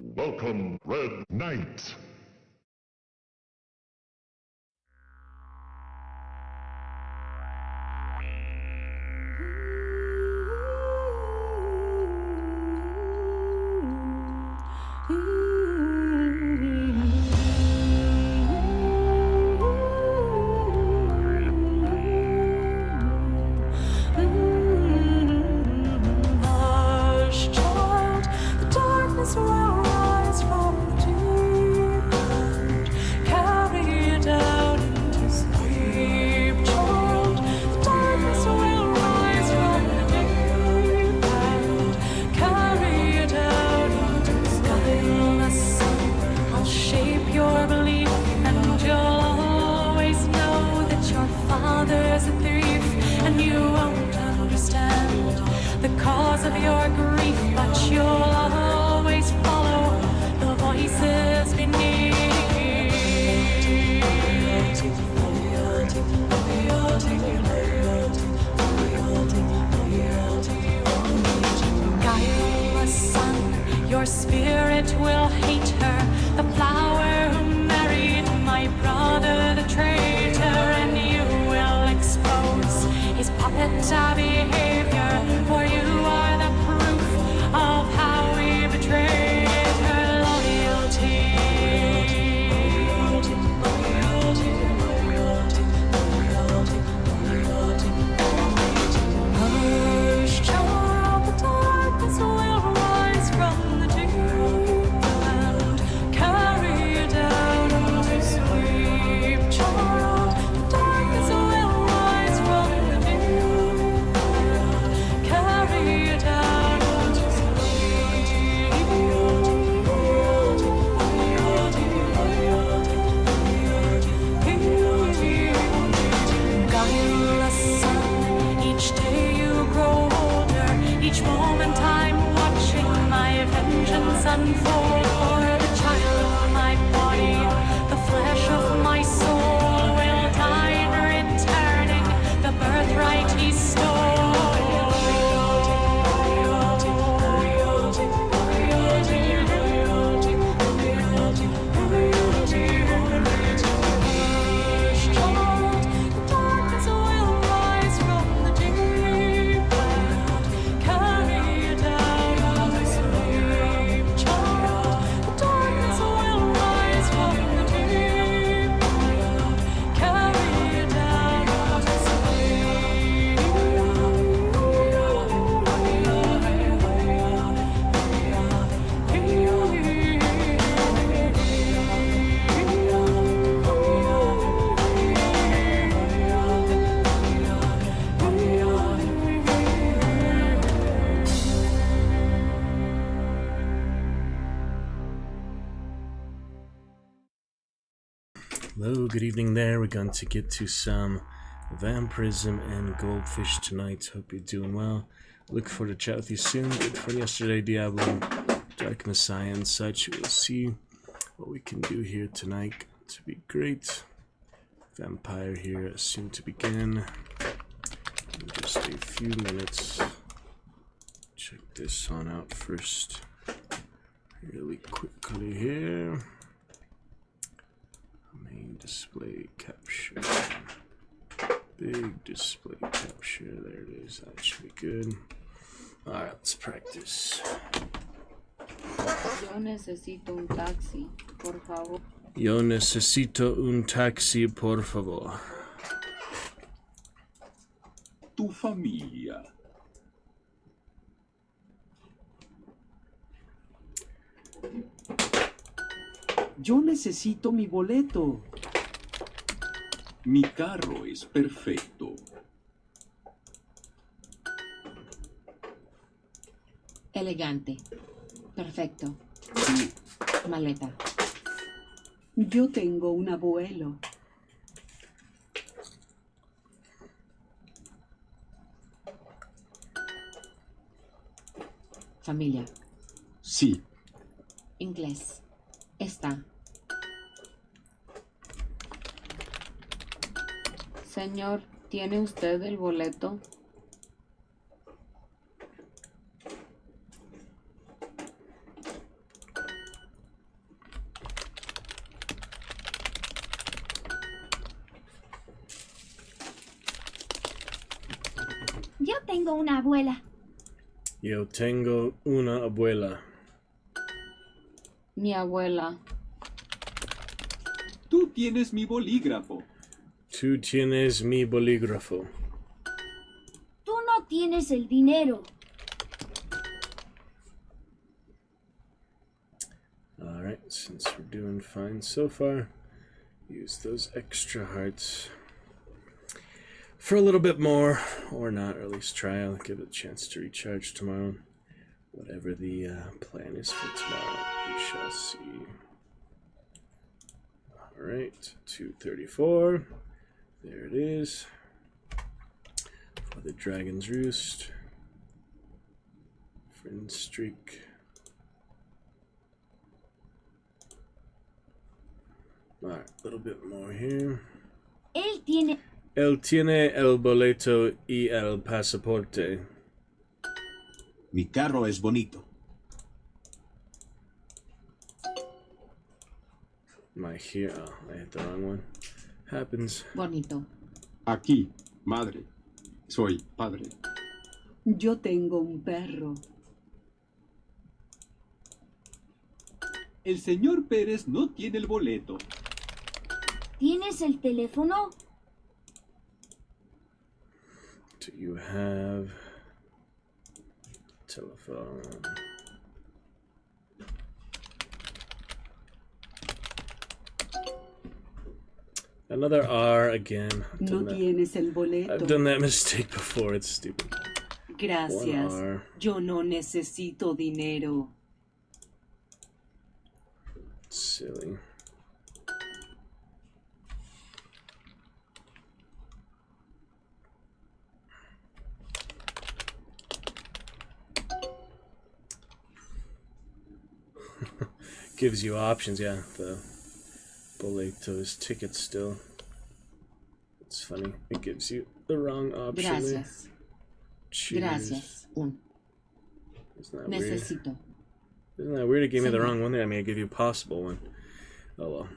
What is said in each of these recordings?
Welcome, Red Knight. Your spirit will hate her, the flower who married my brother, the traitor, and you will expose his puppet behavior, for you are the proof of how we betrayed her loyalty. Hush, child, the darkness will rise from the deep and carry you down to sleep. Child, the darkness will rise from the deep and carry you down to sleep. Guileless son, each day you grow older, each moment I'm watching my vengeance unfold. For the child of my body, the flesh of my soul will die in returning the birthright he stole. Hush, child, the darkness will rise from the deep and carry you down to sleep. Child, the darkness will rise from the deep and carry you down to Hello, good evening there. We're going to get to some Vampirism and Goldfish tonight. Hope you're doing well. Look forward to chat with you soon. Good for yesterday, Diablo, Dark Messiah and such. We'll see what we can do here tonight to be great. Vampire here soon to begin. In just a few minutes. Check this on out first. Really quickly here. Main display capture. Big display capture. There it is. That should be good. Alright, let's practice. Yo necesito un taxi, por favor. Yo necesito un taxi, por favor. Tu familia. Yo necesito mi boleto. Mi carro es perfecto. Elegante. Perfecto. Maleta. Yo tengo un abuelo. Familia. Sí, Inglés. Está. Señor, ¿tiene usted el boleto? Yo tengo una abuela. Yo tengo una abuela. Mi abuela. Tú tienes mi bolígrafo. Tú tienes mi bolígrafo. Tú no tienes el dinero. Alright, since we're doing fine so far, use those extra hearts for a little bit more, or not, or at least try. I'll give it a chance to recharge tomorrow. Whatever the plan is for tomorrow, we shall see. Alright, 234. There it is. For the Dragon's Roost. Friend Streak. Alright, a little bit more here. Él tiene el boleto y el pasaporte. Mi carro es bonito. My here. Oh, I hit the wrong one. Happens. Bonito. Aquí, madre. Soy padre. Yo tengo un perro. El señor Pérez no tiene el boleto. ¿Tienes el teléfono? Do you have telephone? Another R again. No tienes el boleto. I've done that mistake before. It's stupid. Gracias. One R. Yo no necesito dinero. Silly. Gives you options, yeah. The boletos tickets still. It's funny. It gives you the wrong option. Gracias. Choose. Gracias. Un. Isn't that weird? Necesito. Isn't that weird? It gave me the Señor. wrong one there. I mean, it gave you a possible one. Oh well.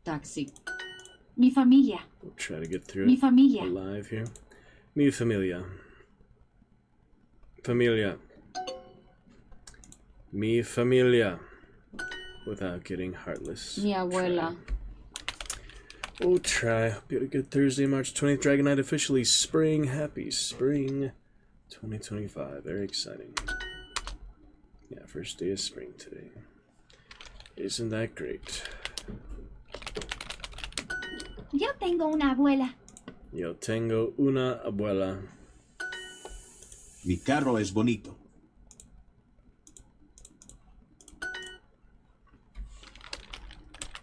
Taxi. Mi familia. We'll try to get through Mi it familia. alive here. Mi familia. Familia. Mi familia. Without getting heartless. Mi abuela. We'll try. Hope you had a good Thursday, March 20th. Dragon Knight officially spring. Happy spring 2025. Very exciting. Yeah, first day of spring today. Isn't that great? Yo tengo una abuela. Yo tengo una abuela. Mi carro es bonito.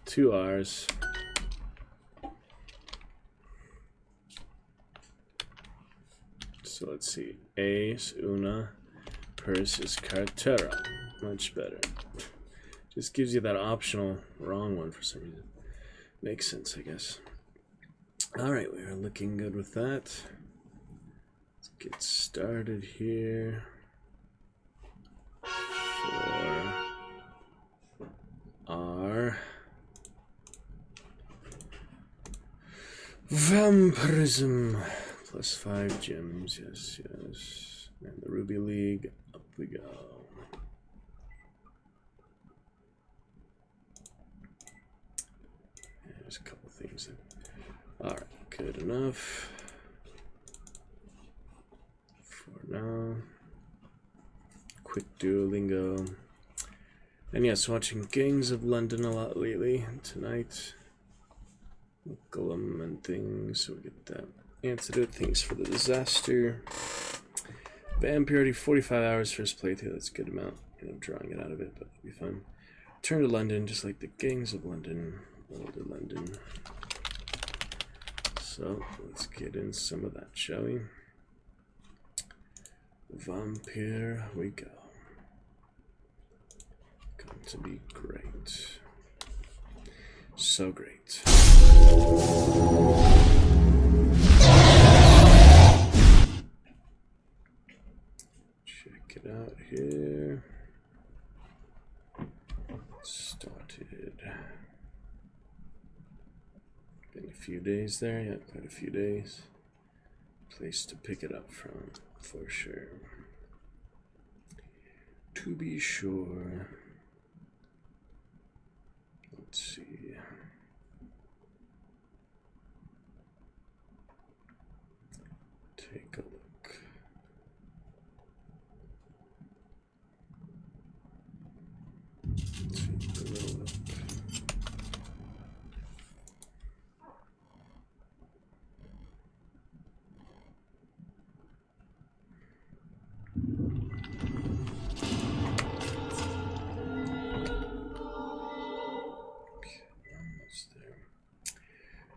Two R's. So let's see. Es una purse is cartera. Much better. Just gives you that optional wrong one for some reason. Makes sense, I guess. Alright, we are looking good with that. Let's get started here. For our Vampirism. Plus 5 gems, yes, yes. And the Ruby League, up we go. There's a couple things that... Alright, good enough. For now. Quick Duolingo. And yes, watching Gangs of London a lot lately. Tonight. Golem and things, so we get that antidote. Things for the disaster. Vampirity, 45 hours first playthrough. That's a good amount. Drawing it out of it, but it'll be fun. Return to London, just like the Gangs of London. Older London. So let's get in some of that, shall we? Vampire, we go. Going to be great. So great. Check it out here. Started. Been a few days there, yeah, quite a few days. place to pick it up from, for sure. To be sure. Let's see. Take a look. Take a look.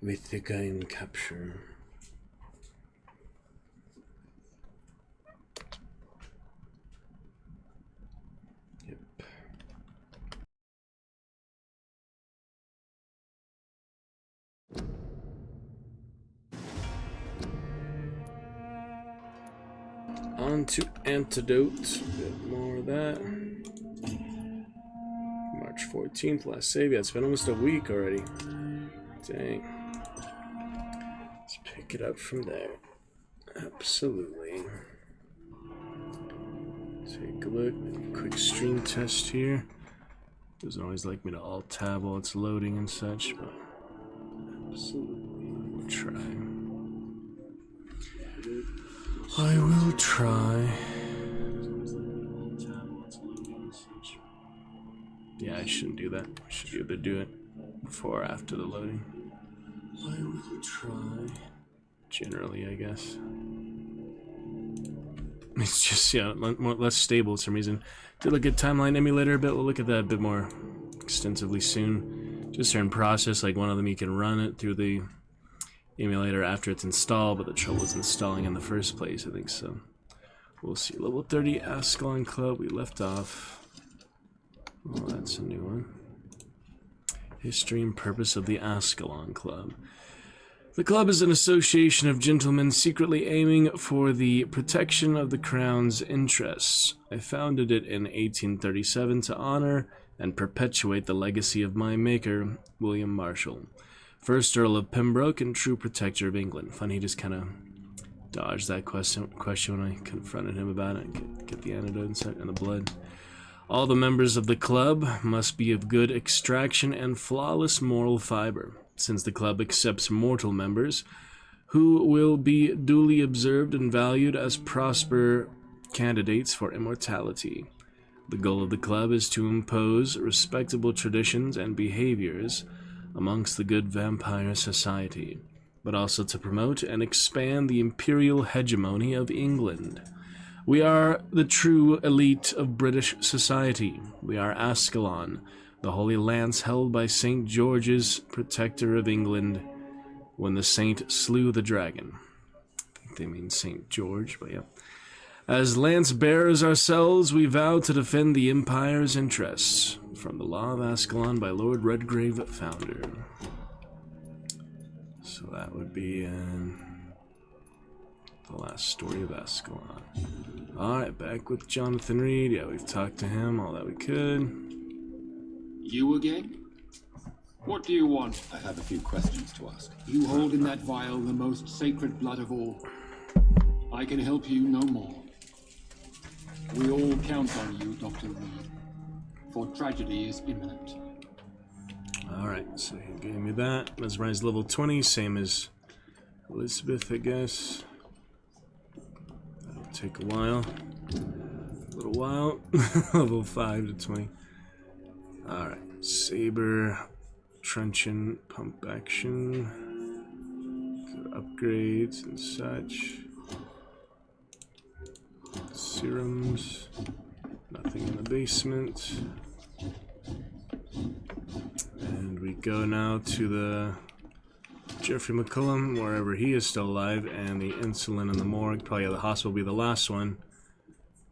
With the guy in capture. Yep. On to Antidote. A bit more of that. March 14th, last save. Yeah, it's been almost a week already. Dang. Let's pick it up from there. Absolutely. Take a look. Quick stream test here. Doesn't always like me to alt tab while it's loading and such, but absolutely we'll try. I will try. Yeah, I shouldn't do that. I should either do it before or after the loading. I will try. Generally, I guess. It's just, yeah, less stable for some reason. Did look at Timeline Emulator a bit. We'll look at that a bit more extensively soon. Just certain process, like one of them you can run it through the emulator after it's installed, but the trouble is installing in the first place, I think so. We'll see. Level 30 Ascalon Club, we left off. Oh, that's a new one. History and purpose of the Ascalon Club. The club is an association of gentlemen secretly aiming for the protection of the crown's interests. I founded it in 1837 to honor and perpetuate the legacy of my maker, William Marshall, 1st Earl of Pembroke and true protector of England. Funny, he just kind of dodged that question when I confronted him about it. Get the antidote and the blood. All the members of the club must be of good extraction and flawless moral fiber, since the club accepts mortal members who will be duly observed and valued as prosper candidates for immortality. The goal of the club is to impose respectable traditions and behaviors amongst the good vampire society, but also to promote and expand the imperial hegemony of England. We are the true elite of British society. We are Ascalon, the holy lance held by St. George's, protector of England, when the saint slew the dragon. I think they mean St. George, but yeah. As lance bearers ourselves, we vow to defend the Empire's interests. From the Law of Ascalon by Lord Redgrave, founder. So that would be the last story of Ascalon. Alright, back with Jonathan Reed. Yeah, we've talked to him all that we could. You again? What do you want? I have a few questions to ask. You hold in that vial the most sacred blood of all. I can help you no more. We all count on you, Dr. Reed, for tragedy is imminent. Alright, so he gave me that. Mesmerize level 20, same as Elizabeth, I guess. That'll take a while. A little while. Level 5 to 20. Alright, Saber, Truncheon, Pump Action. Good upgrades and such. Serums. Nothing in the basement. And we go now to the Jeffrey McCullum, wherever he is still alive, and the insulin in the morgue. Probably the hospital will be the last one.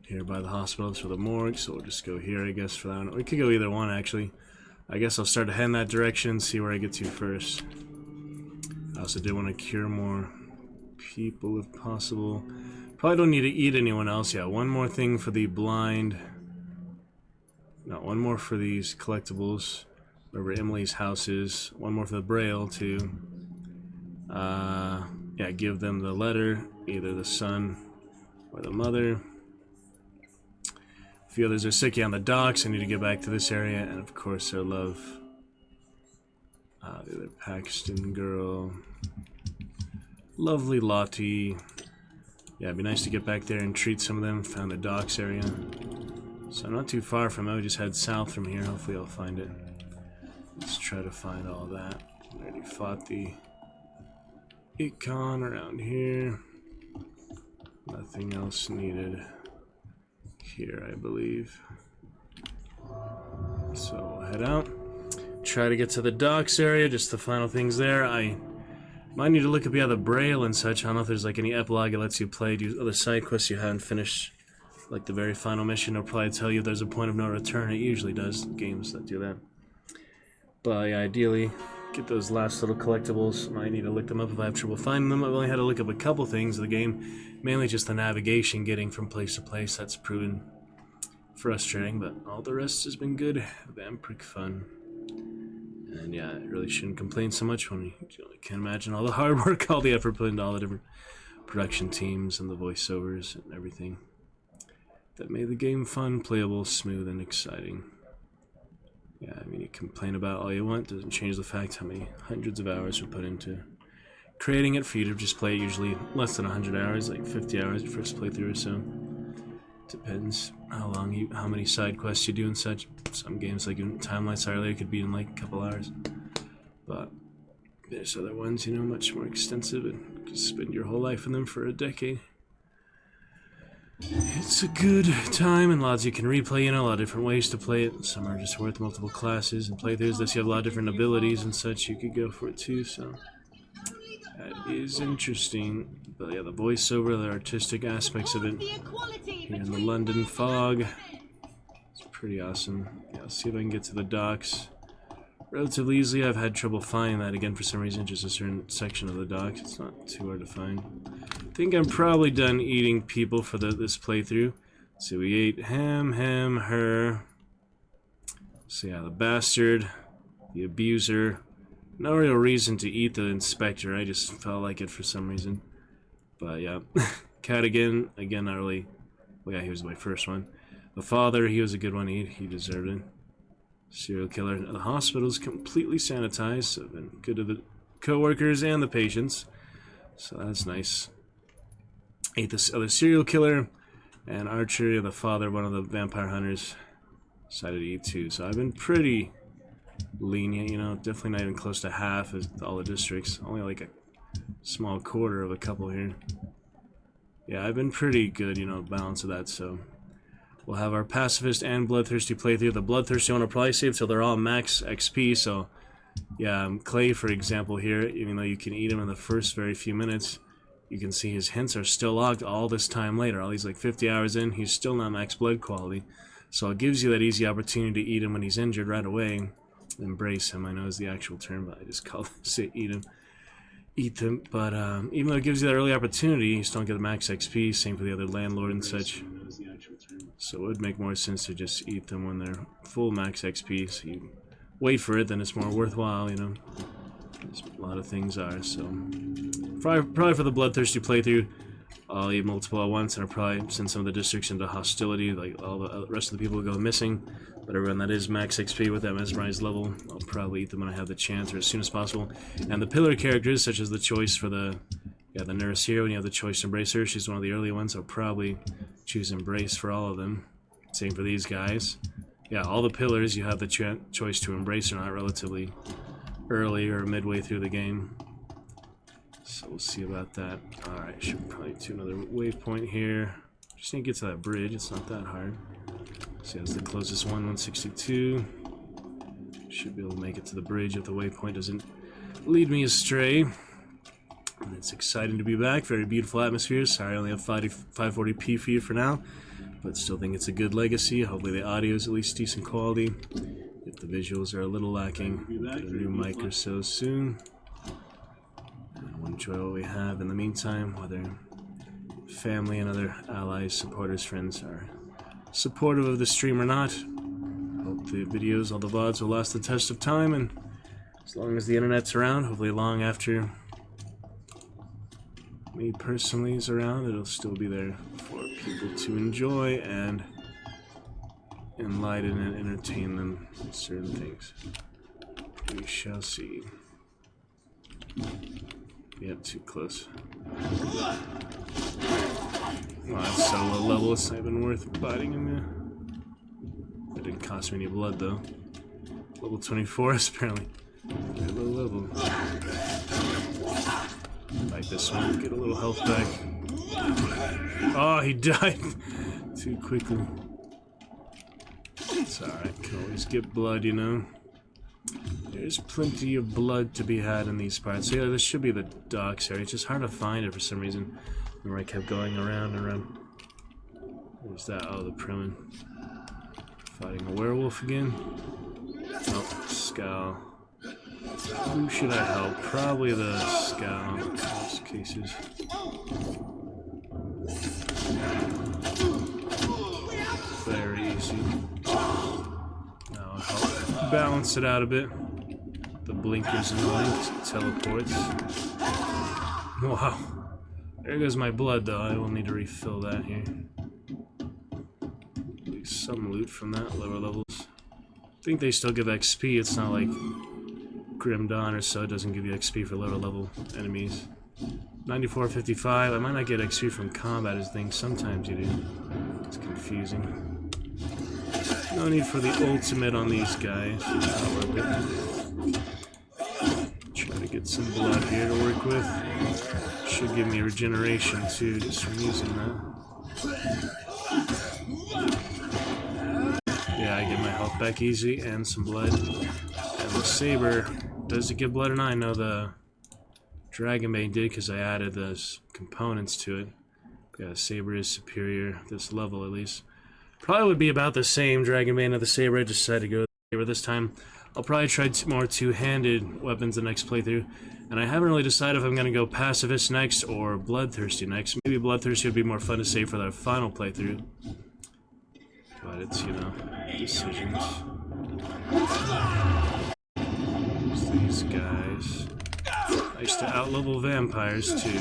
Here by the hospital for the morgue, so we'll just go here, I guess, for that one. We could go either one, actually. I guess I'll start to head in that direction, see where I get to first. I also did want to cure more people if possible. Probably don't need to eat anyone else. Yeah, one more thing for the blind. No, one more for these collectibles. Wherever Emily's house is. One more for the Braille, too. yeah, give them the letter, either the son or the mother. A few others are sick. Yeah, on the docks. I need to get back to this area, and of course, I love the other Paxton girl. Lovely Lottie. Yeah, it'd be nice to get back there and treat some of them. Found the docks area. So I'm not too far from it. We just head south from here. Hopefully I'll find it. Let's try to find all that. I already fought the Icon around here. Nothing else needed here, I believe. So we'll head out. Try to get to the docks area, just the final things there. I might need to look up the Braille and such. I don't know if there's like any epilogue it lets you play, do other side quests you haven't finished. Like the very final mission, it'll probably tell you if there's a point of no return. It usually does, games that do that. But yeah, ideally, get those last little collectibles. Might need to look them up if I have trouble finding them. I've only had to look up a couple things of the game. Mainly just the navigation, getting from place to place. That's proven frustrating, but all the rest has been good. Vampiric fun. And yeah, I really shouldn't complain so much when you can't imagine all the hard work, all the effort put into all the different production teams and the voiceovers and everything that made the game fun, playable, smooth, and exciting. Yeah, I mean, you complain about all you want, doesn't change the fact how many hundreds of hours were put into creating it for you to just play. Usually less than 100 hours, like 50 hours your first playthrough or so. Depends how many side quests you do and such. Some games, like in Time Lights earlier, could be in like a couple hours. But there's other ones, you know, much more extensive, and you can spend your whole life in them for a decade. It's a good time, and lots you can replay, you know, a lot of different ways to play it. Some are just worth multiple classes and playthroughs. Thus you have a lot of different abilities and such, you could go for it too, so that is interesting. But yeah, the voiceover, the artistic aspects of it here in the London fog, it's pretty awesome. Yeah, I'll see if I can get to the docks relatively easily. I've had trouble finding that again for some reason, just a certain section of the docks. It's not too hard to find. I think I'm probably done eating people for this playthrough. So we ate him, her. So yeah, the bastard, the abuser. No real reason to eat the inspector. I just felt like it for some reason. But yeah, Cadigan, again, not really. Well, yeah, he was my first one. The father, he was a good one. He deserved it. Serial killer. The hospital's completely sanitized, so been good to the co-workers and the patients. So that's nice. Ate this other serial killer, and Archer, the father, one of the vampire hunters, decided to eat too. So I've been pretty lenient, you know, definitely not even close to half of all the districts. Only like a small quarter of a couple here. Yeah, I've been pretty good, you know, balance of that, so we'll have our pacifist and bloodthirsty playthrough. The bloodthirsty one will probably save till they're all max XP, so yeah, Clay, for example, here, even though you can eat him in the first very few minutes, you can see his hints are still locked all this time later. All these like 50 hours in, he's still not max blood quality. So it gives you that easy opportunity to eat him when he's injured right away. Embrace him, I know is the actual term, but I just call it eat him. Eat them, but even though it gives you that early opportunity, you still don't get the max XP, same for the other landlord and such. So it would make more sense to just eat them when they're full max XP, so you wait for it, then it's more worthwhile, you know. As a lot of things are, so probably for the bloodthirsty playthrough, I'll eat multiple at once, and I'll probably send some of the districts into hostility, like all the rest of the people go missing. But everyone that is max XP with that mesmerized level, I'll probably eat them when I have the chance or as soon as possible. And the pillar characters, such as the choice for the nurse here, when you have the choice to embrace her, she's one of the early ones, I'll probably choose embrace for all of them. Same for these guys. Yeah, all the pillars, you have the choice to embrace or not relatively early or midway through the game. So we'll see about that. Alright, should probably do another waypoint here. Just need to get to that bridge, it's not that hard. See, that's the closest one, 162. Should be able to make it to the bridge if the waypoint doesn't lead me astray. And it's exciting to be back. Very beautiful atmosphere. Sorry, I only have 540p for you for now, but still think it's a good legacy. Hopefully the audio is at least decent quality. If the visuals are a little lacking, get a new mic or so soon. And we'll enjoy what we have in the meantime, whether family and other allies, supporters, friends are supportive of the stream or not. Hope the videos, all the VODs will last the test of time, and as long as the internet's around, hopefully long after me personally is around, it'll still be there for people to enjoy and enlighten and entertain them with certain things. We shall see. Yep, too close. Well, that's so low level, it's not even worth biting him there. That didn't cost me any blood though. Level 24 is apparently very low level. Like this one, get a little health back. Oh, he died too quickly. It's alright, can always get blood, you know. There's plenty of blood to be had in these parts. So yeah, this should be the docks area. It's just hard to find it for some reason. Remember I kept going around and around. Where's that? Oh, the Primin. Fighting a werewolf again. Oh, Scowl. Who should I help? Probably the Scowl in most cases. Very easy. Now I'll help balance it out a bit. The blinkers and the teleports. Wow. There goes my blood though. I will need to refill that here. At least some loot from that, lower levels. I think they still give XP. It's not like Grim Dawn or so. It doesn't give you XP for lower level enemies. 94.55. I might not get XP from combat as things. Sometimes you do. It's confusing. No need for the ultimate on these guys. Try to get some blood here to work with. Should give me regeneration too, just from using that. Yeah, I get my health back easy and some blood. And the saber, does it give blood or not? I know the Dragonbane did because I added those components to it. Yeah, saber is superior, this level at least. Probably would be about the same Dragonbane of the saber. I decided to go with the saber this time. I'll probably try more two-handed weapons the next playthrough. And I haven't really decided if I'm going to go Pacifist next or Bloodthirsty next. Maybe Bloodthirsty would be more fun to save for the final playthrough. But it's, you know, decisions. There's these guys. Nice to outlevel vampires, too.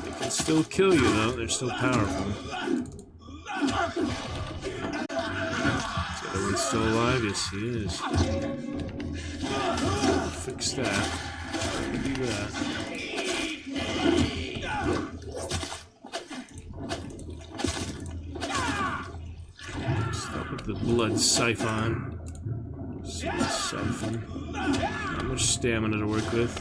They can still kill you, though. They're still powerful. The other one's still alive? Yes, he is. Fix that. Do that. Stop with the blood siphon. Siphon. Not much stamina to work with.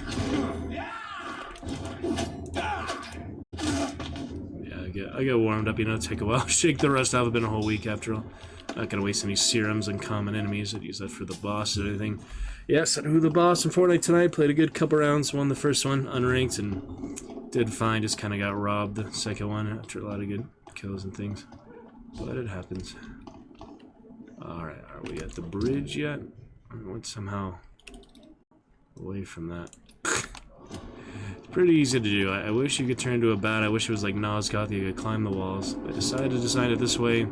Yeah, I get warmed up, you know, take a while. Shake the rust off. It's been a whole week after all. Not gonna waste any serums on common enemies. I'd use that for the boss or anything. Yes, I knew the boss in Fortnite tonight. Played a good couple rounds. Won the first one, unranked, and did fine. Just kind of got robbed the second one after a lot of good kills and things. But it happens. Alright, are we at the bridge yet? I went somehow away from that. It's pretty easy to do. I wish you could turn into a bat. I wish it was like Nosgoth, you could climb the walls. I decided to design it this way.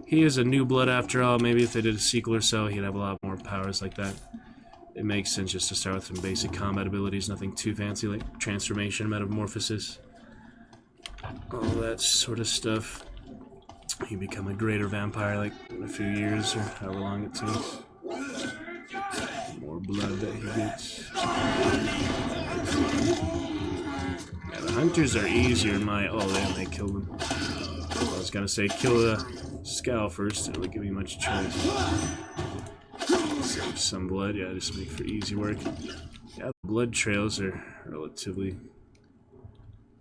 He is a new blood after all. Maybe if they did a sequel or so, he'd have a lot more powers like that. It makes sense just to start with some basic combat abilities, nothing too fancy like transformation, metamorphosis, all that sort of stuff. You become a greater vampire like in a few years or however long it takes. More blood that he gets. Yeah, the hunters are easier in my... Oh, they killed him. I was gonna say kill the Scowl first, it would give me much choice. Save some blood, yeah, just make for easy work. Yeah, the blood trails are relatively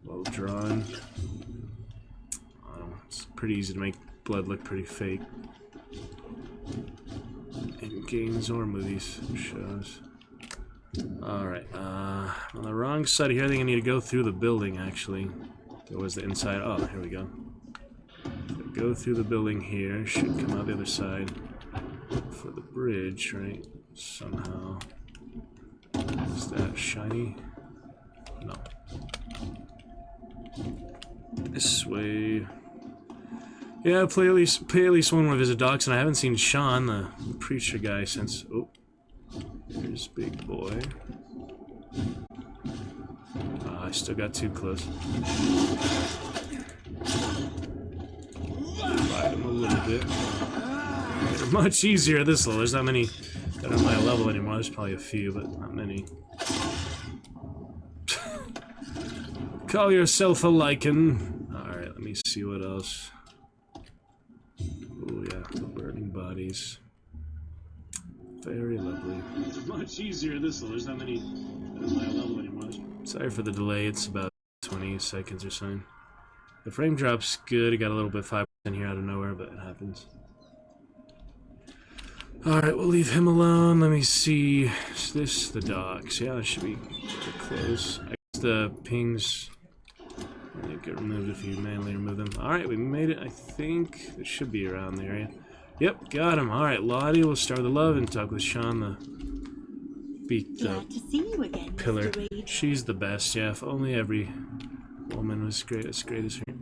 well drawn. It's pretty easy to make blood look pretty fake. In games or movies, shows. Alright, on the wrong side here, I think I need to go through the building, actually. There was the inside. Oh, here we go. Go through the building here, should come out the other side. For the bridge, right? Somehow. Is that shiny? No. This way. Yeah, pay at least one more visit Docks, and I haven't seen Sean, the preacher guy, since. Oh, here's Big Boy. I still got too close. Ride him a little bit. They're much easier at this level. There's not many that are on my level anymore. There's probably a few, but not many. Call yourself a lichen. Alright, let me see what else. Oh yeah, the burning bodies. Very lovely. It's much easier this level. There's not many that are on my level anymore. Sorry for the delay. It's about 20 seconds or something. The frame drop's good. It got a little bit 5% here out of nowhere, but it happens. Alright, we'll leave him alone. Let me see. Is this the docks? Yeah, it should be close. I guess the pings get removed if you manually remove them. Alright, we made it. I think it should be around the area. Yep, got him. Alright, Lottie, we'll start the love and talk with Sean, the Glad to see you again, pillar. Mr. Reed. She's the best, yeah. If only every woman was as great as her.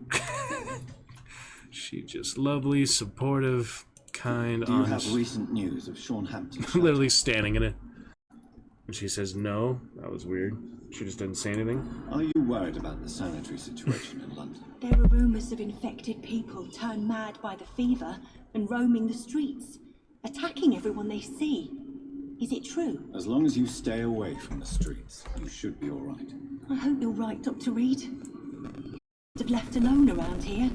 She's just lovely, supportive, kind, Do you honest. have recent news of Sean Hampton? Literally standing in it. And she says no. That was weird. She just didn't say anything. Are you worried about the sanitary situation in London? There are rumours of infected people turned mad by the fever and roaming the streets, attacking everyone they see. Is it true? As long as you stay away from the streets, you should be all right. I hope you're right, Dr. Reed. Have left alone around here.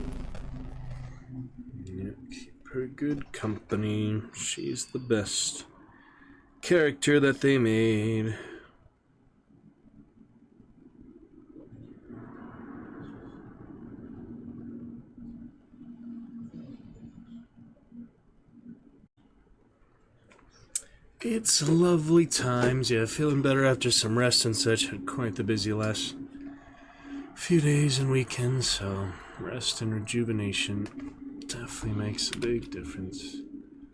Yeah, keep her good company. She's the best character that they made. It's lovely times, yeah, feeling better after some rest and such. Had quite the busy last few days and weekends, so rest and rejuvenation definitely makes a big difference.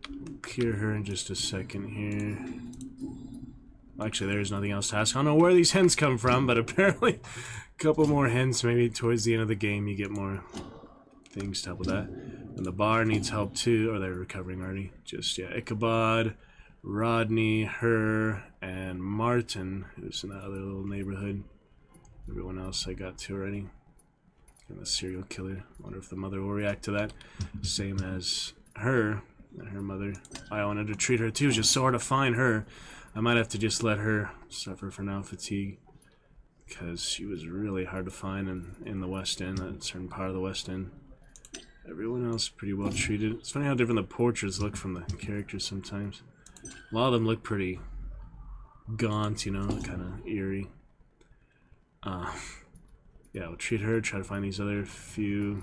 We'll cure her in just a second here. Actually, there's nothing else to ask. I don't know where these hens come from, but apparently a couple more hens, maybe towards the end of the game you get more things to help with that. And the bar needs help too, or they're recovering already. Just, yeah, Ichabod, Rodney, her, and Martin, who's in that other little neighborhood. Everyone else I got to already. And the serial killer. Wonder if the mother will react to that. Same as her and her mother. I wanted to treat her too, just so hard to find her. I might have to just let her suffer for now fatigue. Because she was really hard to find in the West End, that certain part of the West End. Everyone else pretty well treated. It's funny how different the portraits look from the characters sometimes. A lot of them look pretty gaunt, you know, kind of eerie. Yeah, we'll treat her, try to find these other few,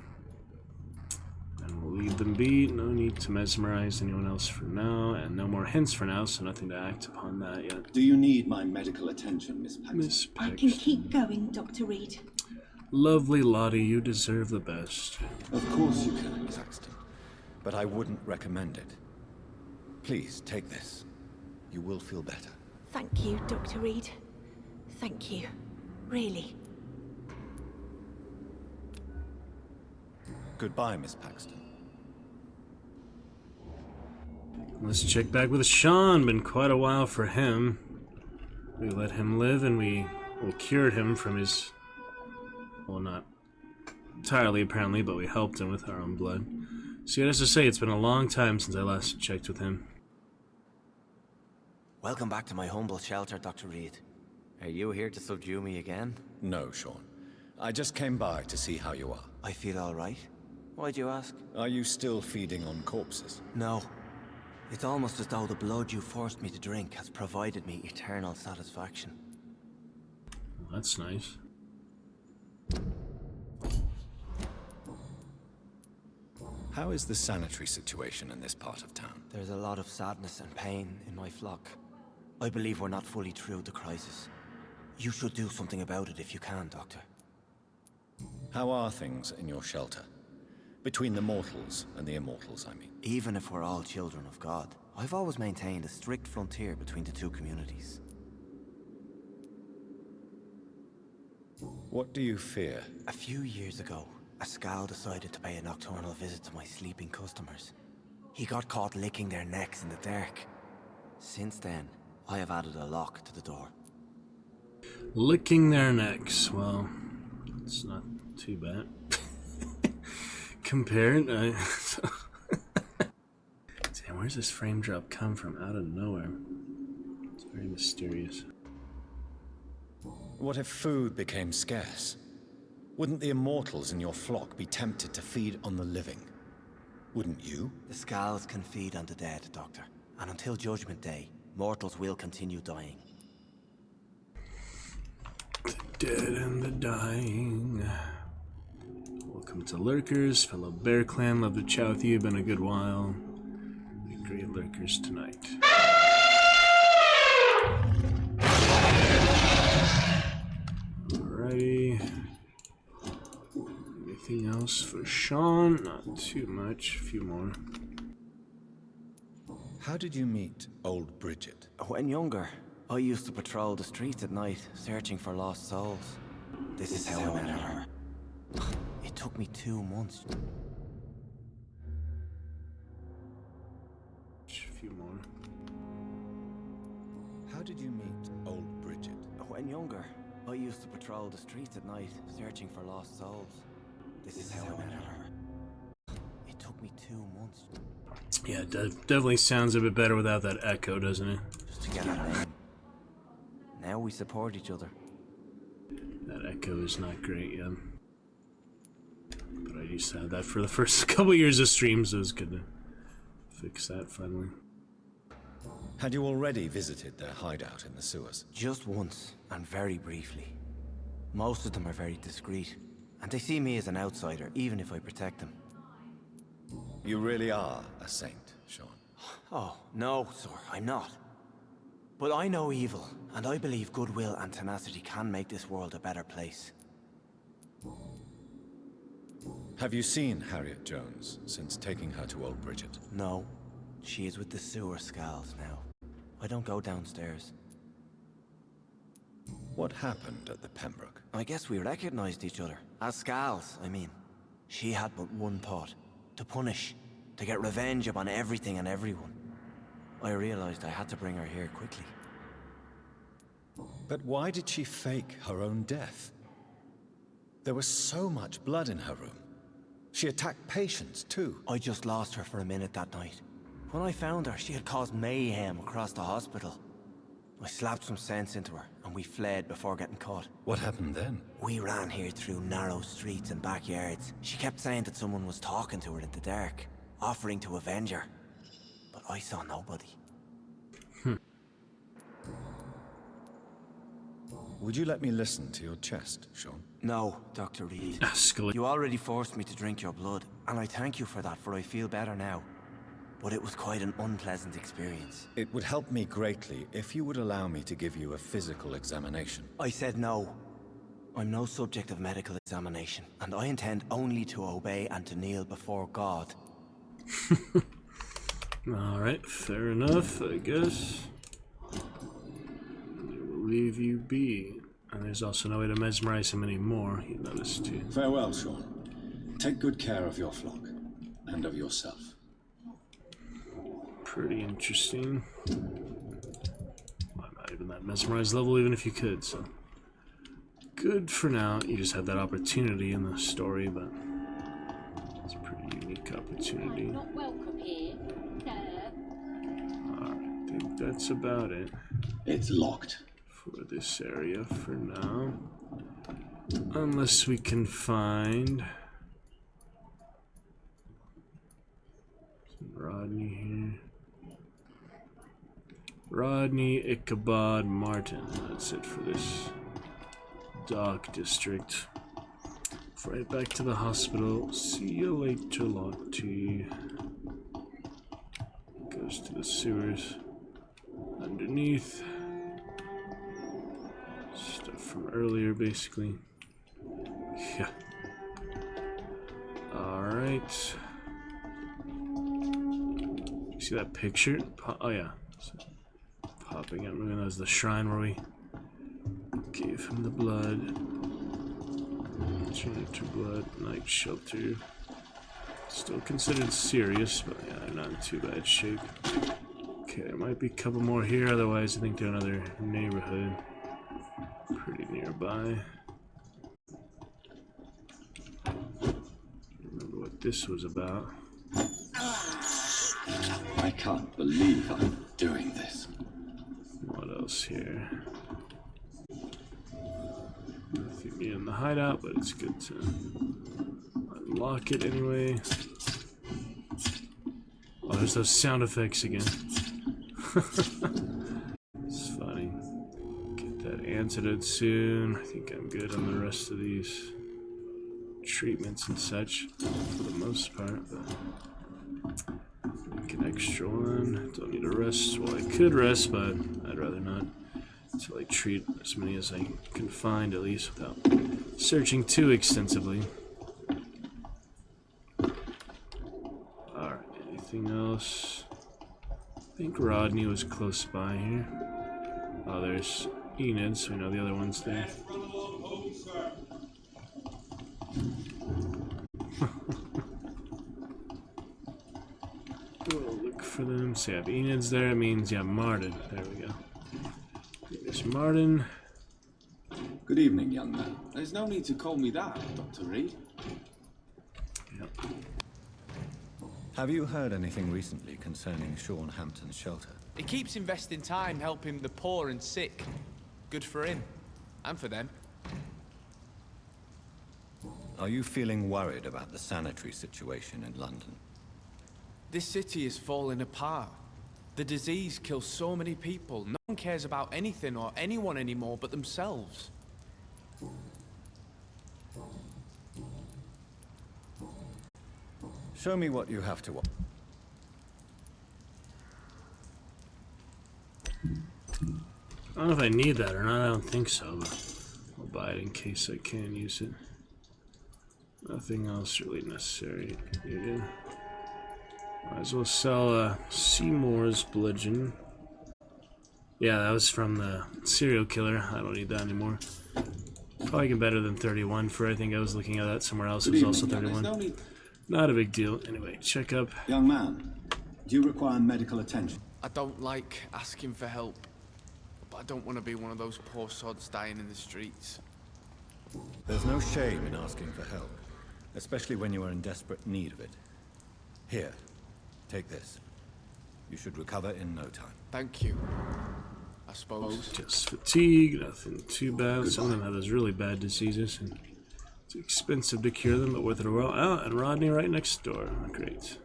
and we'll leave them be. No need to mesmerize anyone else for now, and no more hints for now, so nothing to act upon that yet. Do you need my medical attention, Miss Paxton? Miss I Paxton. can keep going, Dr. Reed. Lovely Lottie, you deserve the best. Of course you can, Miss Paxton, but I wouldn't recommend it. Please, take this. You will feel better. Thank you, Dr. Reed. Thank you. Really. Goodbye, Miss Paxton. Let's check back with Sean. Been quite a while for him. We let him live and we cured him from his... Well, not entirely apparently, but we helped him with our own blood. So he has to say, it's been a long time since I last checked with him. Welcome back to my humble shelter, Dr. Reed. Are you here to subdue me again? No, Sean. I just came by to see how you are. I feel all right. Why'd you ask? Are you still feeding on corpses? No. It's almost as though the blood you forced me to drink has provided me eternal satisfaction. Well, that's nice. How is the sanitary situation in this part of town? There's a lot of sadness and pain in my flock. I believe we're not fully through the crisis. You should do something about it if you can, Doctor. How are things in your shelter? Between the mortals and the immortals, I mean. Even if we're all children of God, I've always maintained a strict frontier between the two communities. What do you fear? A few years ago, a Scowl decided to pay a nocturnal visit to my sleeping customers. He got caught licking their necks in the dark. Since then, I have added a lock to the door. Licking their necks. Well, it's not too bad. Compared, damn, where's this frame drop come from? Out of nowhere. It's very mysterious. What if food became scarce? Wouldn't the immortals in your flock be tempted to feed on the living? Wouldn't you? The Scals can feed on the dead, Doctor. And until Judgment Day, mortals will continue dying. The dead and the dying. Welcome to Lurkers, fellow Bear Clan. Love to chat with you. Been a good while. Be great Lurkers tonight. Alrighty. Anything else for Sean? Not too much. A few more. How did you meet old Bridget? When younger, I used to patrol the streets at night, searching for lost souls. This is how I met her. It took me 2 months. A few more. How did you meet old Bridget? When younger, I used to patrol the streets at night, searching for lost souls. This is how I met her. It took me 2 months. Yeah, definitely sounds a bit better without that echo, doesn't it? Just to get her name. Now we support each other. That echo is not great, yeah. But I used to have that for the first couple years of streams, so it's good to fix that finally. Had you already visited their hideout in the sewers? Just once, and very briefly. Most of them are very discreet, and they see me as an outsider, even if I protect them. You really are a saint, Sean. Oh, no, sir, I'm not. But I know evil, and I believe goodwill and tenacity can make this world a better place. Have you seen Harriet Jones since taking her to old Bridget? No, she is with the sewer Scals now. I don't go downstairs. What happened at the Pembroke? I guess we recognized each other. As Scals, I mean. She had but one thought. To punish. To get revenge upon everything and everyone. I realized I had to bring her here quickly. But why did she fake her own death? There was so much blood in her room. She attacked patients, too. I just lost her for a minute that night. When I found her, she had caused mayhem across the hospital. I slapped some sense into her, and we fled before getting caught. What happened then? We ran here through narrow streets and backyards. She kept saying that someone was talking to her in the dark, offering to avenge her. But I saw nobody. Would you let me listen to your chest, Sean? No, Dr. Reed. You already forced me to drink your blood, and I thank you for that, for I feel better now. But it was quite an unpleasant experience. It would help me greatly if you would allow me to give you a physical examination. I said no. I'm no subject of medical examination, and I intend only to obey and to kneel before God. Alright, fair enough, I guess. I will leave you be. And there's also no way to mesmerize him anymore, you noticed too. Farewell, Sean. Take good care of your flock, and of yourself. Pretty interesting. Well, I'm not even that mesmerized level, even if you could, so. Good for now. You just had that opportunity in the story, but it's a pretty unique opportunity. Not welcome here, sir. Alright, I think that's about it. It's locked. For this area for now. Unless we can find some Rodney here. Rodney, Ichabod, Martin. That's it for this dock district. Right back to the hospital. See you later, Lottie. Goes to the sewers. Underneath. Stuff from earlier, basically. Yeah. Alright. You see that picture? Oh, yeah. So, popping up. Maybe that was the shrine where we gave him the blood. Janitor blood, night shelter. Still considered serious, but yeah, they're not in too bad shape. Okay, there might be a couple more here, otherwise I think they're another neighborhood. by. Remember what this was about. I can't believe I'm doing this. What else here? Nothing in the hideout, but it's good to unlock it anyway. Oh, there's those sound effects again. It's funny. Get that antidote soon. I think I'm good on the rest of these treatments and such for the most part, but make an extra one. Don't need to rest. Well, I could rest, but I'd rather not until I treat as many as I can find, at least without searching too extensively. Alright, anything else? I think Rodney was close by here. Oh, there's Enid, so we know the other one's there. We'll look for them. So, yeah, if Enid's there, it means, yeah, Martin. There we go. There's Martin. Good evening, young man. There's no need to call me that, Dr. Reed. Yep. Have you heard anything recently concerning Sean Hampton's shelter? He keeps investing time helping the poor and sick. Good for him. And for them. Are you feeling worried about the sanitary situation in London? This city is falling apart. The disease kills so many people. No one cares about anything or anyone anymore but themselves. Show me what you have to watch. I don't know if I need that or not. I don't think so, but I'll buy it in case I can use it. Nothing else really necessary. Yeah. Might as well sell Seymour's bludgeon. Yeah, that was from the serial killer. I don't need that anymore. Probably get better than 31 for. I think I was looking at that somewhere else. It was also 31. Not a big deal. Anyway, check up. Young man, do you require medical attention? I don't like asking for help, but I don't want to be one of those poor sods dying in the streets. There's no shame in asking for help, especially when you are in desperate need of it. Here, take this. You should recover in no time. Thank you. I suppose. Just fatigue, nothing too bad. Some of them have those really bad diseases, and it's expensive to cure them, but worth it a while. Oh, and Rodney right next door. Great.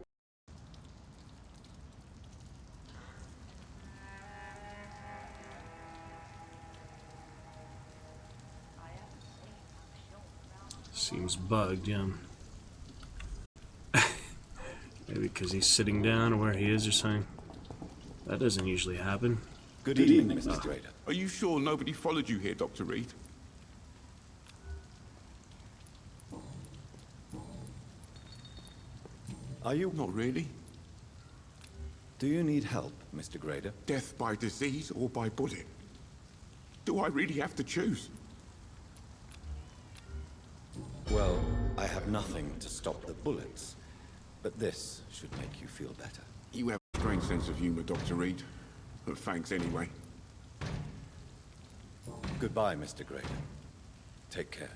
Seems bugged, yeah. Maybe because he's sitting down or where he is or something. That doesn't usually happen. Good evening, Mr. Trader. Are you sure nobody followed you here, Dr. Reed? Are you? Not really. Do you need help, Mr. Grader? Death by disease or by bullet? Do I really have to choose? Well, I have nothing to stop the bullets, but this should make you feel better. You have a strange sense of humor, Dr. Reed. But thanks anyway. Goodbye, Mr. Grader. Take care.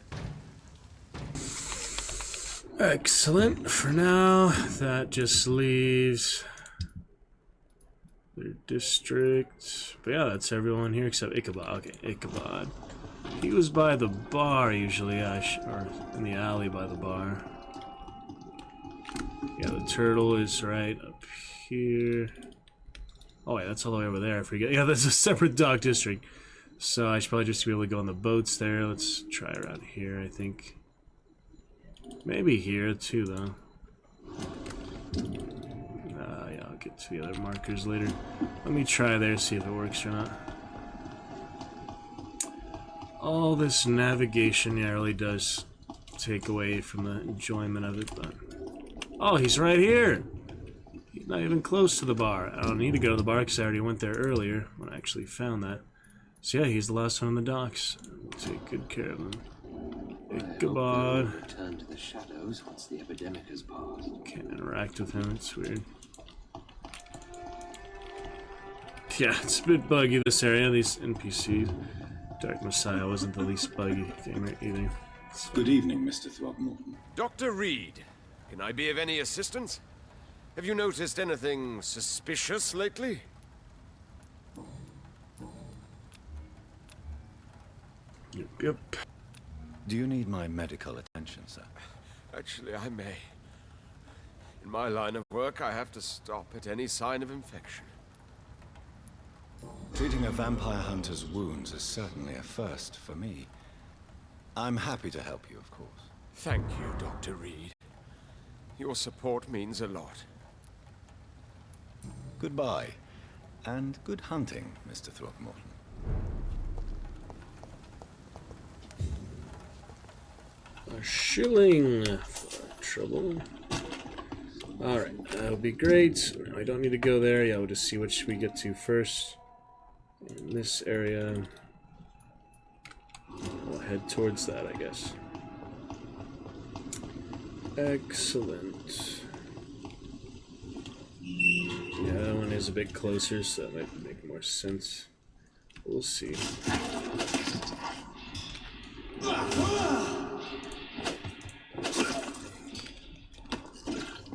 Excellent. For now, that just leaves their district. But yeah, that's everyone here except Ichabod. Okay, Ichabod. He was by the bar usually, or in the alley by the bar. Yeah, the turtle is right up here. Oh wait, that's all the way over there, I forget. Yeah, that's a separate dock district. So I should probably just be able to go on the boats there. Let's try around here, I think. Maybe here too, though. Yeah, I'll get to the other markers later. Let me try there, see if it works or not. All this navigation, yeah, really does take away from the enjoyment of it, but... Oh, he's right here! He's not even close to the bar. I don't need to go to the bar because I already went there earlier when I actually found that. So yeah, he's the last one on the docks. We'll take good care of him. Ichabod. Return to the shadows once the epidemic has passed. Can't interact with him, it's weird. Yeah, it's a bit buggy, this area, these NPCs. Dark Messiah wasn't the least buggy thing either. Good evening, Mr. Throgmorton. Dr. Reed, can I be of any assistance? Have you noticed anything suspicious lately? Yep. Do you need my medical attention, sir? Actually, I may. In my line of work, I have to stop at any sign of infection. Treating a vampire hunter's wounds is certainly a first for me. I'm happy to help you, of course. Thank you, Dr. Reed. Your support means a lot. Goodbye, and good hunting, Mr. Throgmorton. A shilling for trouble. Alright, that would be great. Now I don't need to go there. Yeah, we'll just see which we get to first. In this area, we'll head towards that, I guess. Excellent. Yeah, that one is a bit closer, so that might make more sense. We'll see.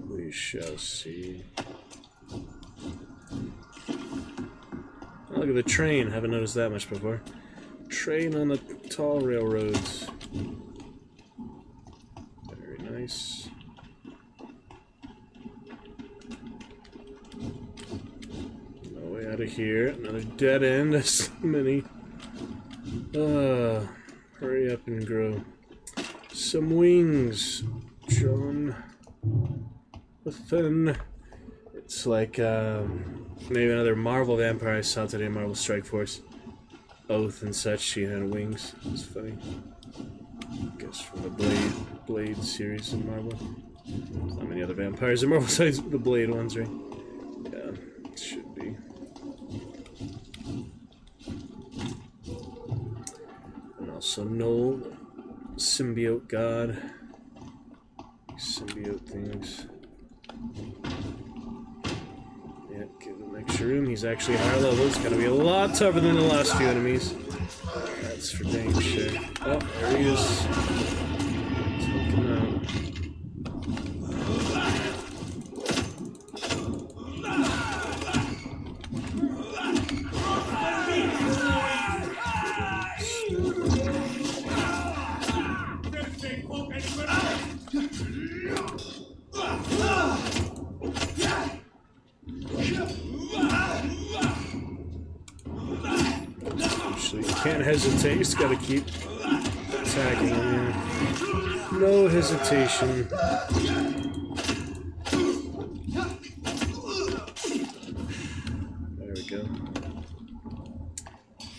We shall see. Oh, look at the train. Haven't noticed that much before. Train on the tall railroads. Very nice. No way out of here. Another dead end. There's so many. Hurry up and grow some wings, John. It's like maybe another Marvel vampire I saw today, Marvel Strike Force. Oath and such, she had wings. It's funny. I guess from the Blade series in Marvel. Not many other vampires in Marvel besides the Blade ones, right? Yeah, it should be. And also Null, symbiote god. Symbiote things. Yeah, give him extra room. He's actually higher level. It's gonna be a lot tougher than the last few enemies. That's for dang sure. Oh, there he is. Take him out. Actually, you can't hesitate. You just gotta keep attacking him. Yeah. No hesitation. There we go.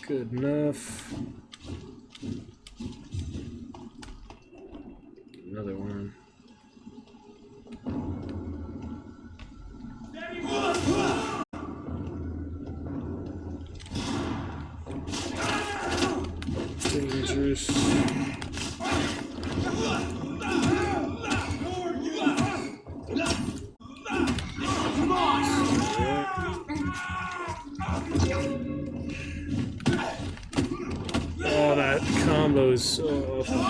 Good enough. Another one. Dangerous. Oh, that combo is so awful.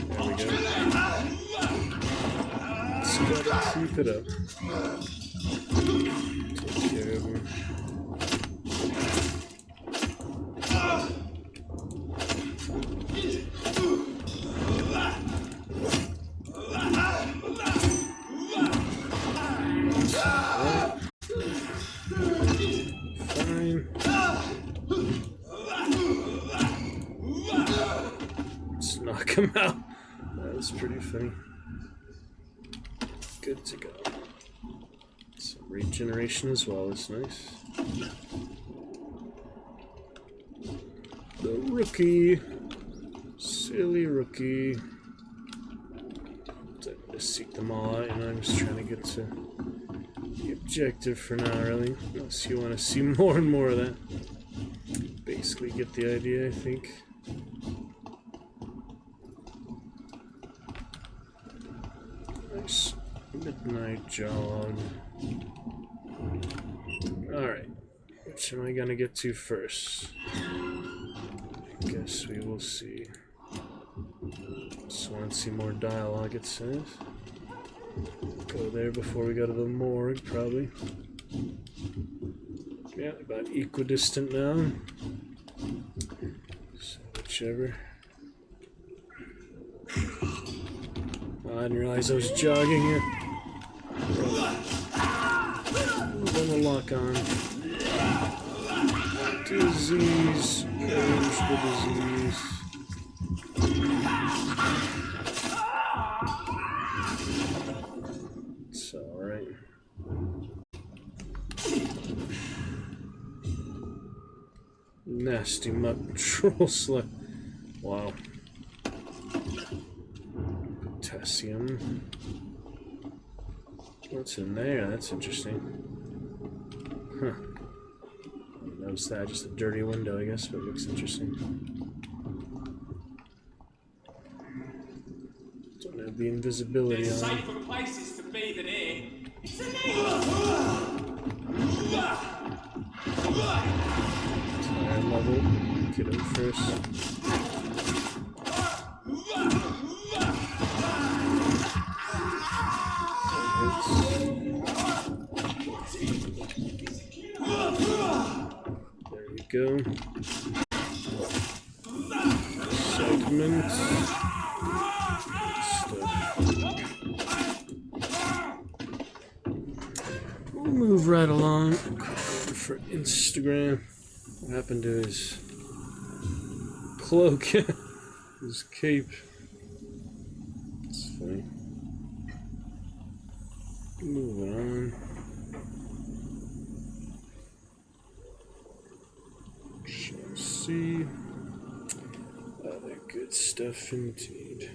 There we go. Just gotta keep it up. Take care of him. Fine. Let's knock him out. That was pretty funny. Good to go. Some regeneration as well is nice. The rookie. Silly rookie. Just seek them all out, and I'm just trying to get to the objective for now, really. Unless you want to see more and more of that. Basically get the idea, I think. Nice midnight jog. Alright. Which am I gonna get to first? I guess we will see. Just want to see more dialogue, it says. Go there before we go to the morgue, probably. Yeah, about equidistant now. So, whichever. Oh, I didn't realize I was jogging here. Gonna lock on. Disease. Orange the disease. It's alright. Nasty muck troll slug. Wow. Potassium. What's in there? That's interesting. Huh. Notice that, just a dirty window, I guess, but it looks interesting. Don't have the invisibility There's on. safer places to be than here. Higher level. Get him first. There you go. Segment. We'll move right along for Instagram. What happened to his cloak? His cape. It's funny. Moving on. Shall see. Other good stuff indeed.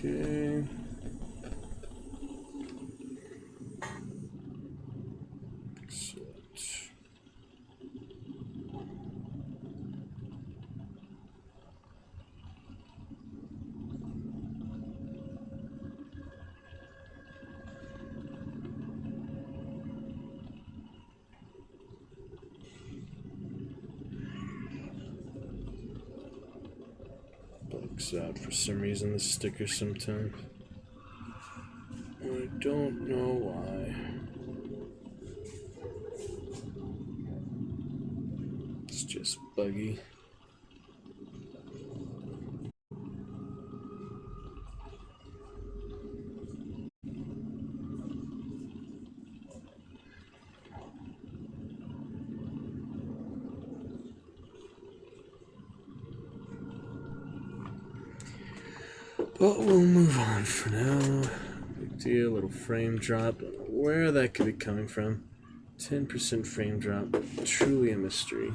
Okay. Bugs out for some reason, the sticker sometimes. I don't know why. It's just buggy. But we'll move on for now. Big deal, little frame drop. Don't know where that could be coming from. 10% frame drop. Truly a mystery.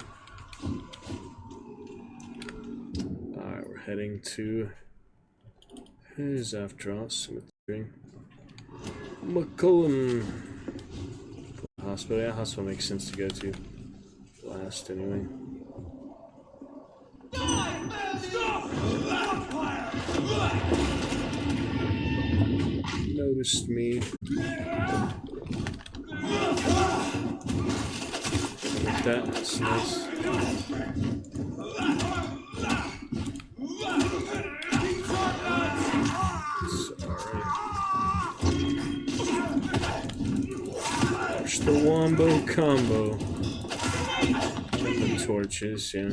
Alright, we're heading to his, after all, cemetery. McCullum. Hospital. Yeah, hospital makes sense to go to. Last, anyway. Noticed me. Like that, that's nice. Sorry. Watch the wombo combo. And the torches, yeah.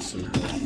Some help.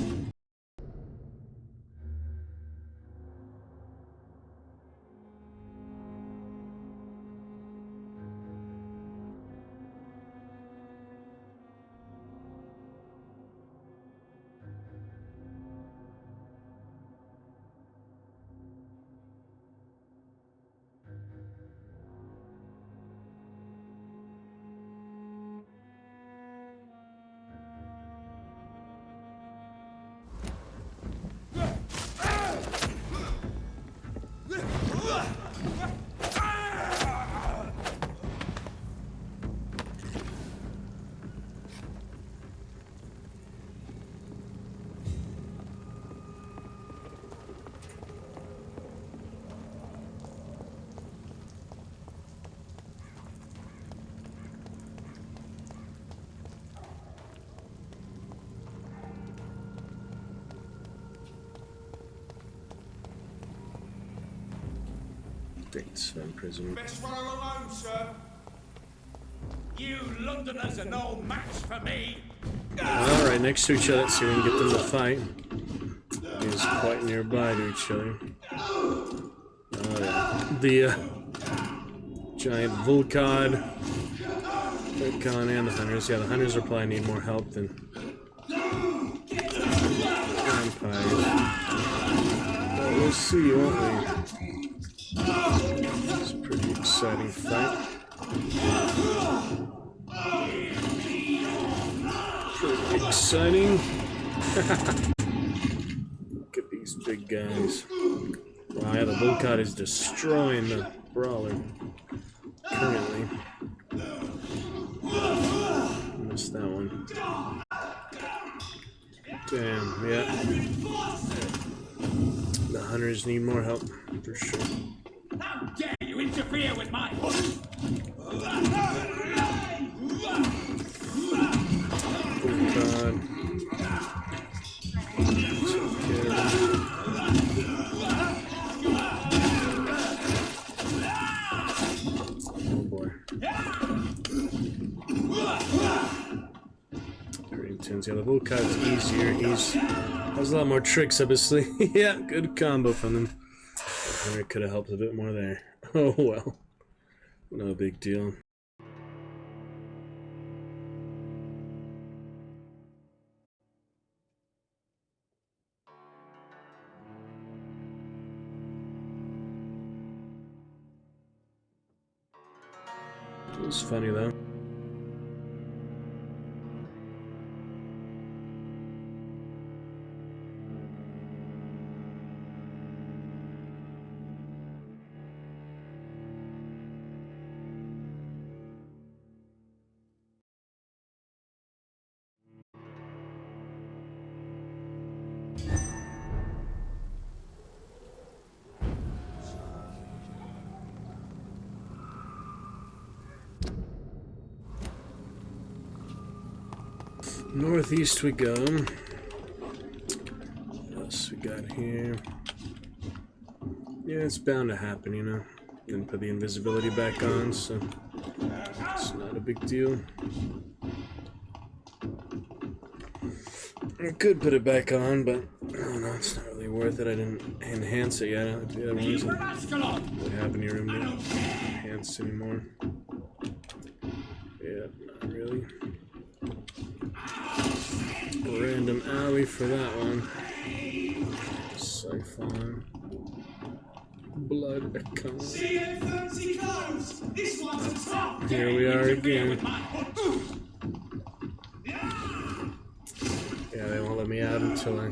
Dates, Vampirism. Best run alone, sir. You Londoners are no match for me. Alright, next to each other. Let's see if we can get them to fight. He's quite nearby to each other. Oh yeah. The giant Vulcan and the hunters. Yeah, the hunters are probably need more help than vampires. Well, we'll see, won't we? It's a pretty exciting fight. Pretty exciting. Look at these big guys. Wow, yeah, the Vulcan is destroying the brawler currently. Missed that one. Damn, yeah. The hunters need more help, for sure. How dare you interfere with my hunt? Oh god. Oh boy. Very intense. Yeah, the Vulcan's easier. He's has a lot more tricks up his sleeve. Yeah, good combo from them. I could have helped a bit more there. Oh well. No big deal. It was funny though. Northeast we go. What else we got here? Yeah, it's bound to happen, you know. Didn't put the invisibility back on, so it's not a big deal. I could put it back on, but I don't know, it's not really worth it. I didn't enhance it yet. The other ones don't really have any room to enhance anymore. Yeah, not really. Random alley for that one. Siphon. Blood account. Here we are again. Yeah, they won't let me out until I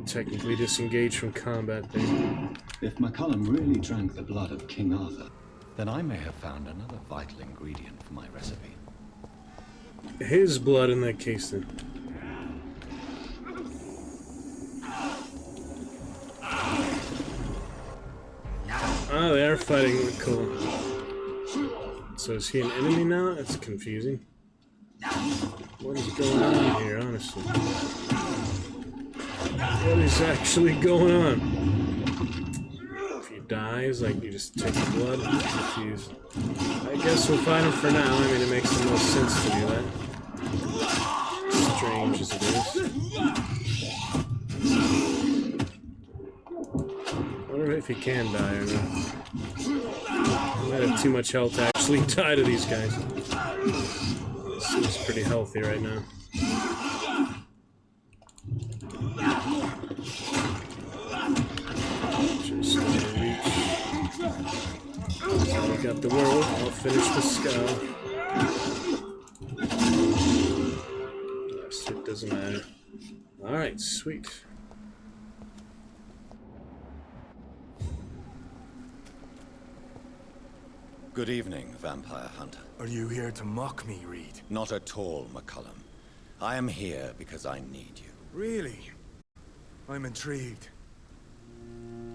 technically disengage from combat there. If McCullum really drank the blood of King Arthur, then I may have found another vital ingredient for my recipe. His blood in that case then. Oh, they are fighting McCullum. So is he an enemy now? That's confusing. What is going on here, honestly? What is actually going on? If he dies, like you just take the blood, I'm confused. I guess we'll fight him for now. I mean, it makes the most sense to do that. Strange as it is. I wonder if he can die or not. I might have too much health to actually die to these guys. Seems pretty healthy right now. Just gonna reach. We got the world. I'll finish the skull. It doesn't matter. Alright, sweet. Good evening, Vampire Hunter. Are you here to mock me, Reed? Not at all, McCullum. I am here because I need you. Really? I'm intrigued.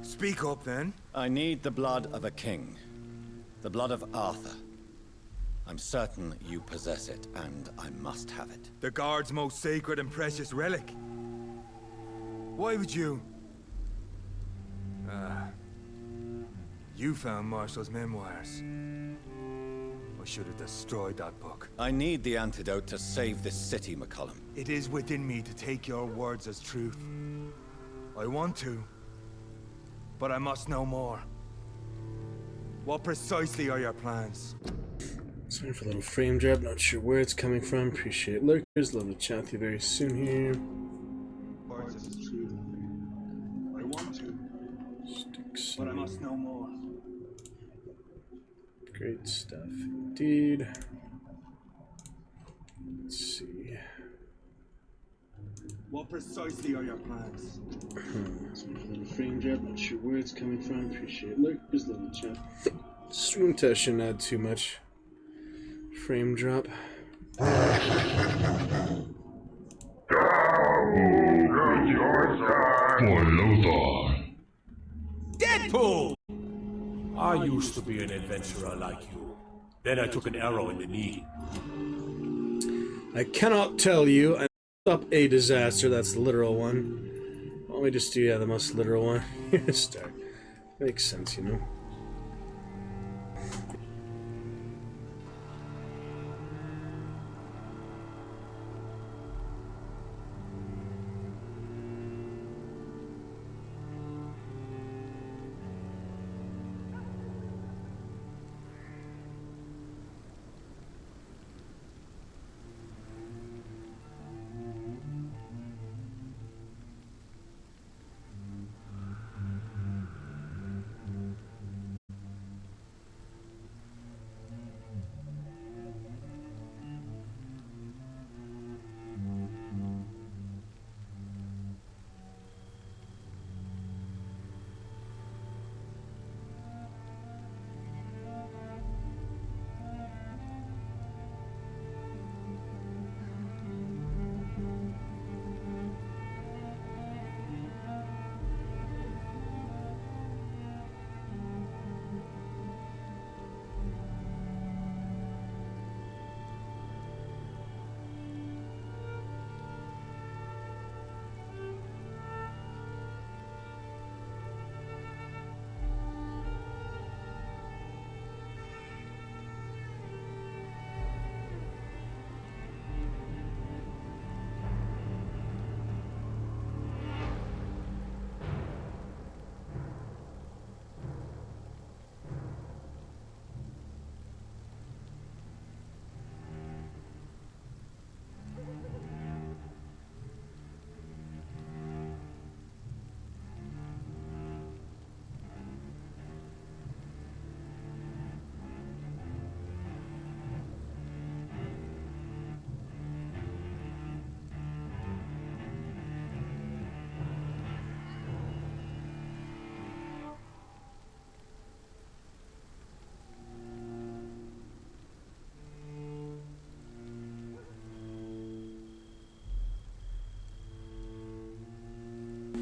Speak up, then. I need the blood of a king. The blood of Arthur. I'm certain you possess it, and I must have it. The Guard's most sacred and precious relic. Why would you... You found Marshall's memoirs. I should have destroyed that book. I need the antidote to save this city, McCullum. It is within me to take your words as truth. I want to, but I must know more. What precisely are your plans? Sorry for a little frame drop, not sure where it's coming from. Appreciate lurkers, love to chat with you very soon here. Words as truth. I want to, but I must know more. Great stuff indeed. Let's see. What precisely are your plans? Sorry for a little frame drop, not sure where it's coming from. Appreciate lurkers, love to chat. Stream test shouldn't add too much frame drop. Deadpool! I used to be an adventurer like you. Then I took an arrow in the knee. I cannot tell you. I messed up a disaster. That's the literal one. Why don't we just do the most literal one? Start. Makes sense, you know.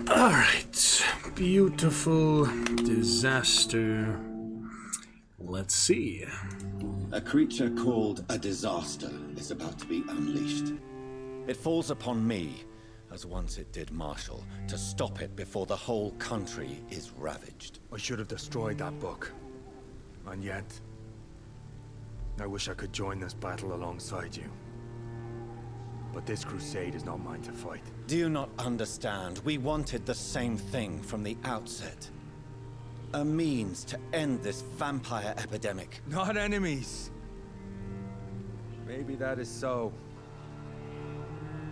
Alright, beautiful disaster. Let's see. A creature called a disaster is about to be unleashed. It falls upon me, as once it did Marshall, to stop it before the whole country is ravaged. I should have destroyed that book. And yet, I wish I could join this battle alongside you. But this crusade is not mine to fight. Do you not understand? We wanted the same thing from the outset. A means to end this vampire epidemic. Not enemies! Maybe that is so.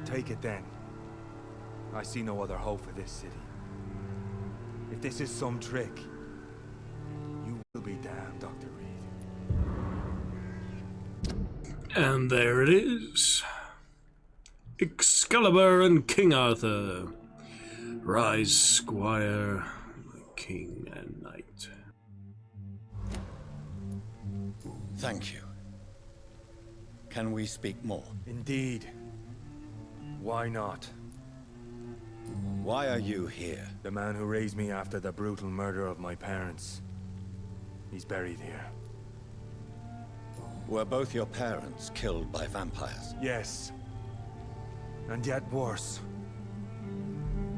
Take it then. I see no other hope for this city. If this is some trick, you will be damned, Dr. Reed. And there it is. Excalibur and King Arthur. Rise, squire, king and knight. Thank you. Can we speak more? Indeed. Why not? Why are you here? The man who raised me after the brutal murder of my parents. He's buried here. Were both your parents killed by vampires? Yes. And yet worse.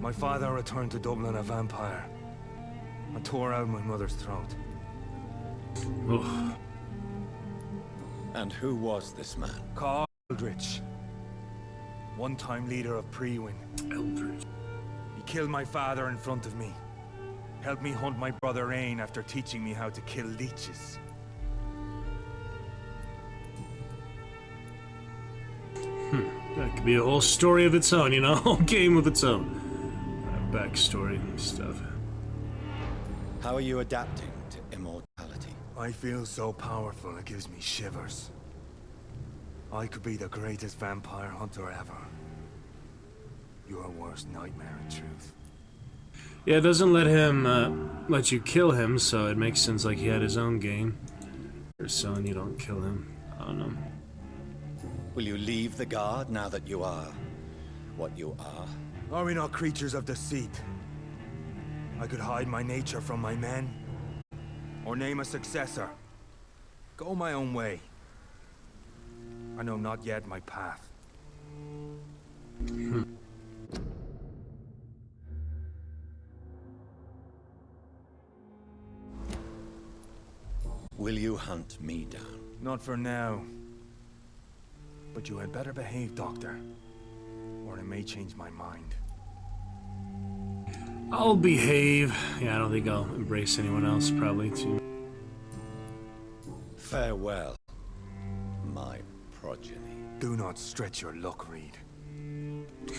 My father returned to Dublin a vampire and tore out my mother's throat. Oh. And who was this man? Carl Eldritch. One-time leader of Prewin. Eldritch. He killed my father in front of me. Helped me hunt my brother Ain after teaching me how to kill leeches. That could be a whole story of its own, you know? A whole game of its own. Backstory and stuff. How are you adapting to immortality? I feel so powerful it gives me shivers. I could be the greatest vampire hunter ever. Your worst nightmare, in truth. Yeah, it doesn't let him, let you kill him, so it makes sense like he had his own game. Or so, and you don't kill him. I don't know. Will you leave the guard now that you are what you are? Are we not creatures of deceit? I could hide my nature from my men, or name a successor. Go my own way. I know not yet my path. Will you hunt me down? Not for now. But you had better behave, Doctor, or I may change my mind. I'll behave. Yeah, I don't think I'll embrace anyone else, probably, too. Farewell, my progeny. Do not stretch your luck, Reed.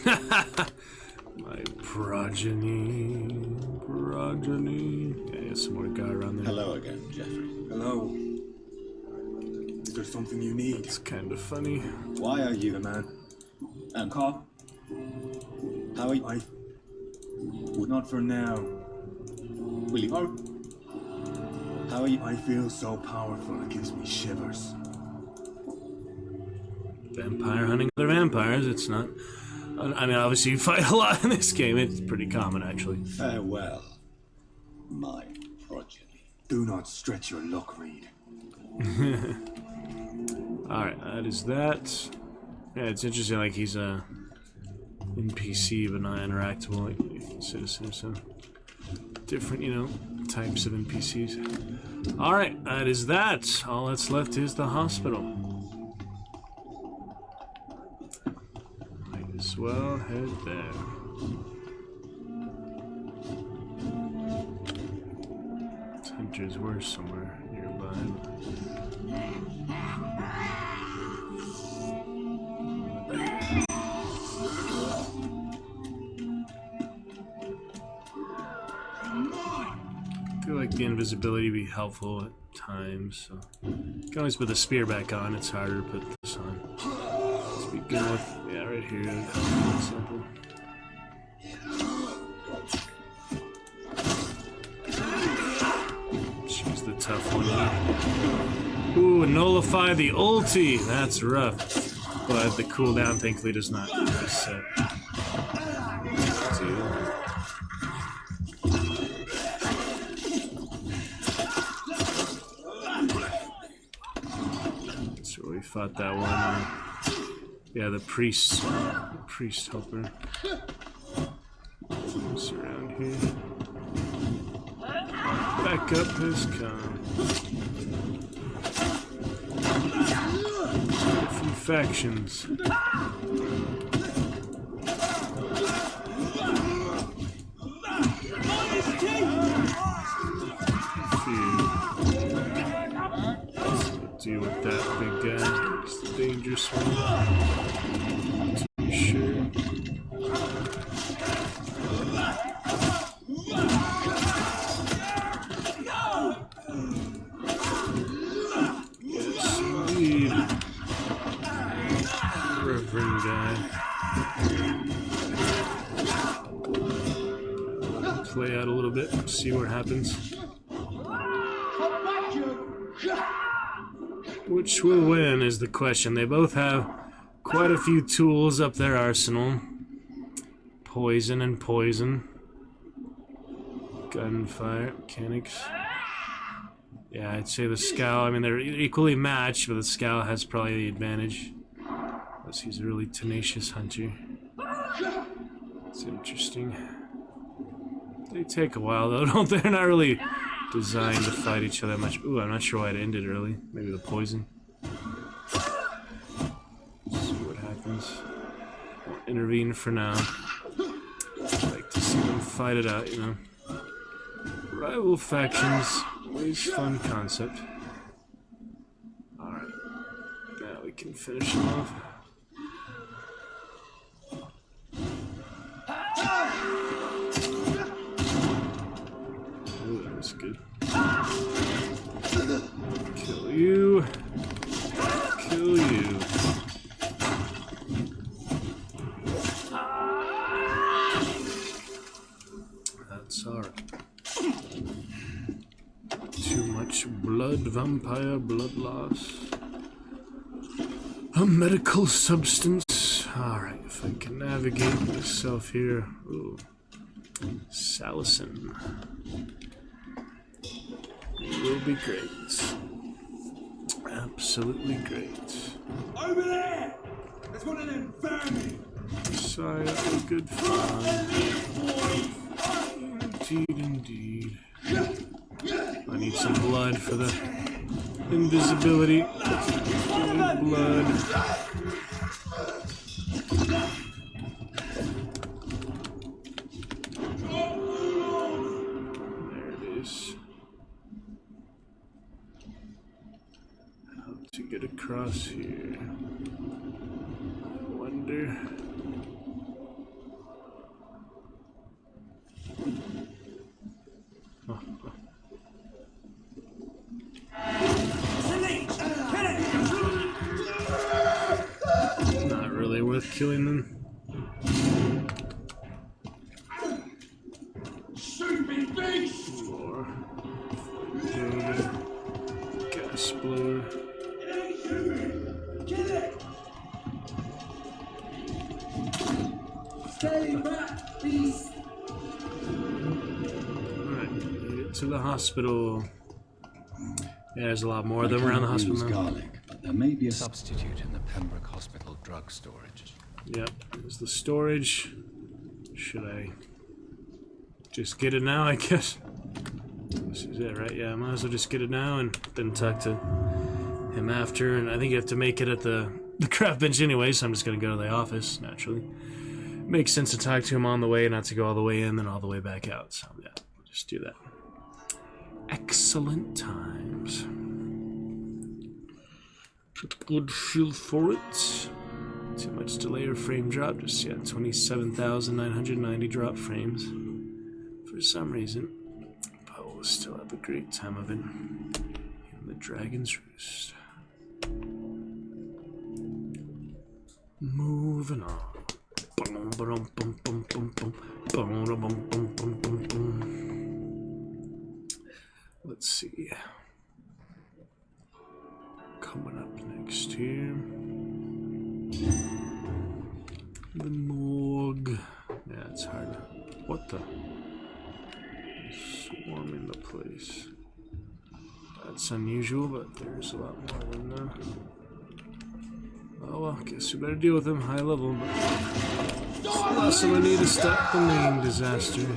My progeny. Yeah, some more guy around there. Hello again, Jeffrey. Hello. Is there something you need? It's kind of funny. Why are you the man? And Cop? how are you? Not for now. Will you? How are you? I feel so powerful it gives me shivers. Vampire hunting other vampires, it's not... I mean, obviously you fight a lot in this game. It's pretty common, actually. Farewell, my progeny. Do not stretch your luck, Reed. Alright, that is that. Yeah, it's interesting, like, he's a NPC, but not interactable like a citizen, so... different, you know, types of NPCs. Alright, that is that. All that's left is the hospital. Might as well head there. Hunters were somewhere nearby. I feel like the invisibility would be helpful at times, so you can always put the spear back on. It's harder to put this on. Let's begin with, yeah, right here. Simple. She's the tough one. Ooh, nullify the ulti. That's rough, but the cooldown thankfully does not reset. Fought that one. Yeah, the priest helper. What's around here? Back up has come. A few factions. Deal with that big guy. It's the dangerous one. To be sure. Yes, indeed. Reverend guy. Play out a little bit, see what happens. Which will win is the question. They both have quite a few tools up their arsenal. Poison and poison. Gunfire, mechanics. Yeah, I'd say the Scowl, I mean, they're equally matched, but the Scowl has probably the advantage. Unless he's a really tenacious hunter. It's interesting. They take a while though, don't they? They're not really designed to fight each other much. Ooh, I'm not sure why it ended early. Maybe the poison. Let's see what happens. Won't intervene for now. I'd like to see them fight it out, you know. Rival factions, always fun concept. Alright. Now we can finish them off. Ooh, that was good. Kill you. Kill you. That's alright. Too much blood, vampire blood loss. A medical substance. Alright, if I can navigate myself here. Ooh. Salison. Will be great. Absolutely great. Over there! There's one of them vermin! Messiah, a good fun. Indeed, indeed. I need some blood for the invisibility. Good blood. There it is. How to get across here? I wonder. Not really worth killing them. More. Gas blower. Stay back, please! Alright, made it to the hospital. Yeah, there's a lot more of them around the hospital now. Garlic, but there may be a substitute in the Pembroke Hospital drug storage. Yep, there's the storage. Should I just get it now, I guess? This is it, right? Yeah, I might as well just get it now and then talk to him after. And I think you have to make it at the craft bench anyway, so I'm just going to go to the office, naturally. Makes sense to talk to him on the way, not to go all the way in, then all the way back out. So, yeah, we'll just do that. Excellent times. Get a good feel for it. Too much delay or frame drop. Just, yeah, 27,990 drop frames. For some reason. But we'll still have a great time of it. In the Dragon's Roost. Moving on. Let's see. Coming up next here. The morgue. Yeah, it's hard. What the? Swarming the place. That's unusual, but there's a lot more of them now. Oh well, guess we better deal with them high level, but also we need to stop the main disaster.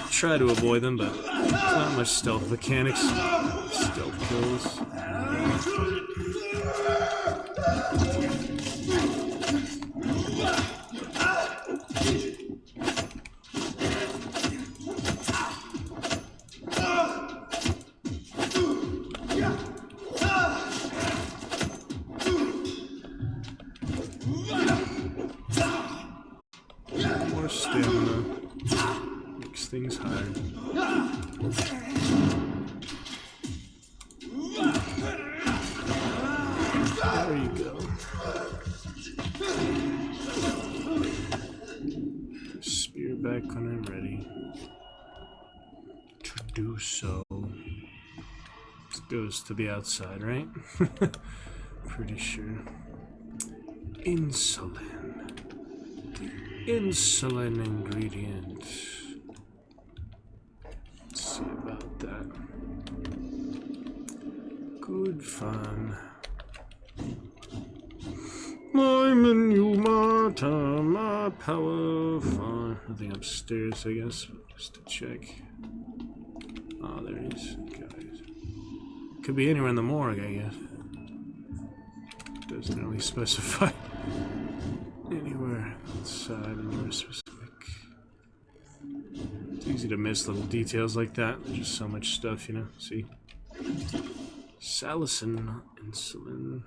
Try to avoid them, but there's not much stealth mechanics. Stealth kills. More stamina makes things hard. There you go. Spear back when I'm ready to do so. It goes to the outside, right? Pretty sure. Insulin. The insulin ingredient. Let's see about that. Good fun. My menu, my time, my power. Fine. Nothing upstairs, I guess, just to check. Oh, there he is. Guys. Could be anywhere in the morgue, I guess. Doesn't really specify anywhere outside, anywhere specific. It's easy to miss little details like that. There's just so much stuff, you know. See? Salicin, insulin.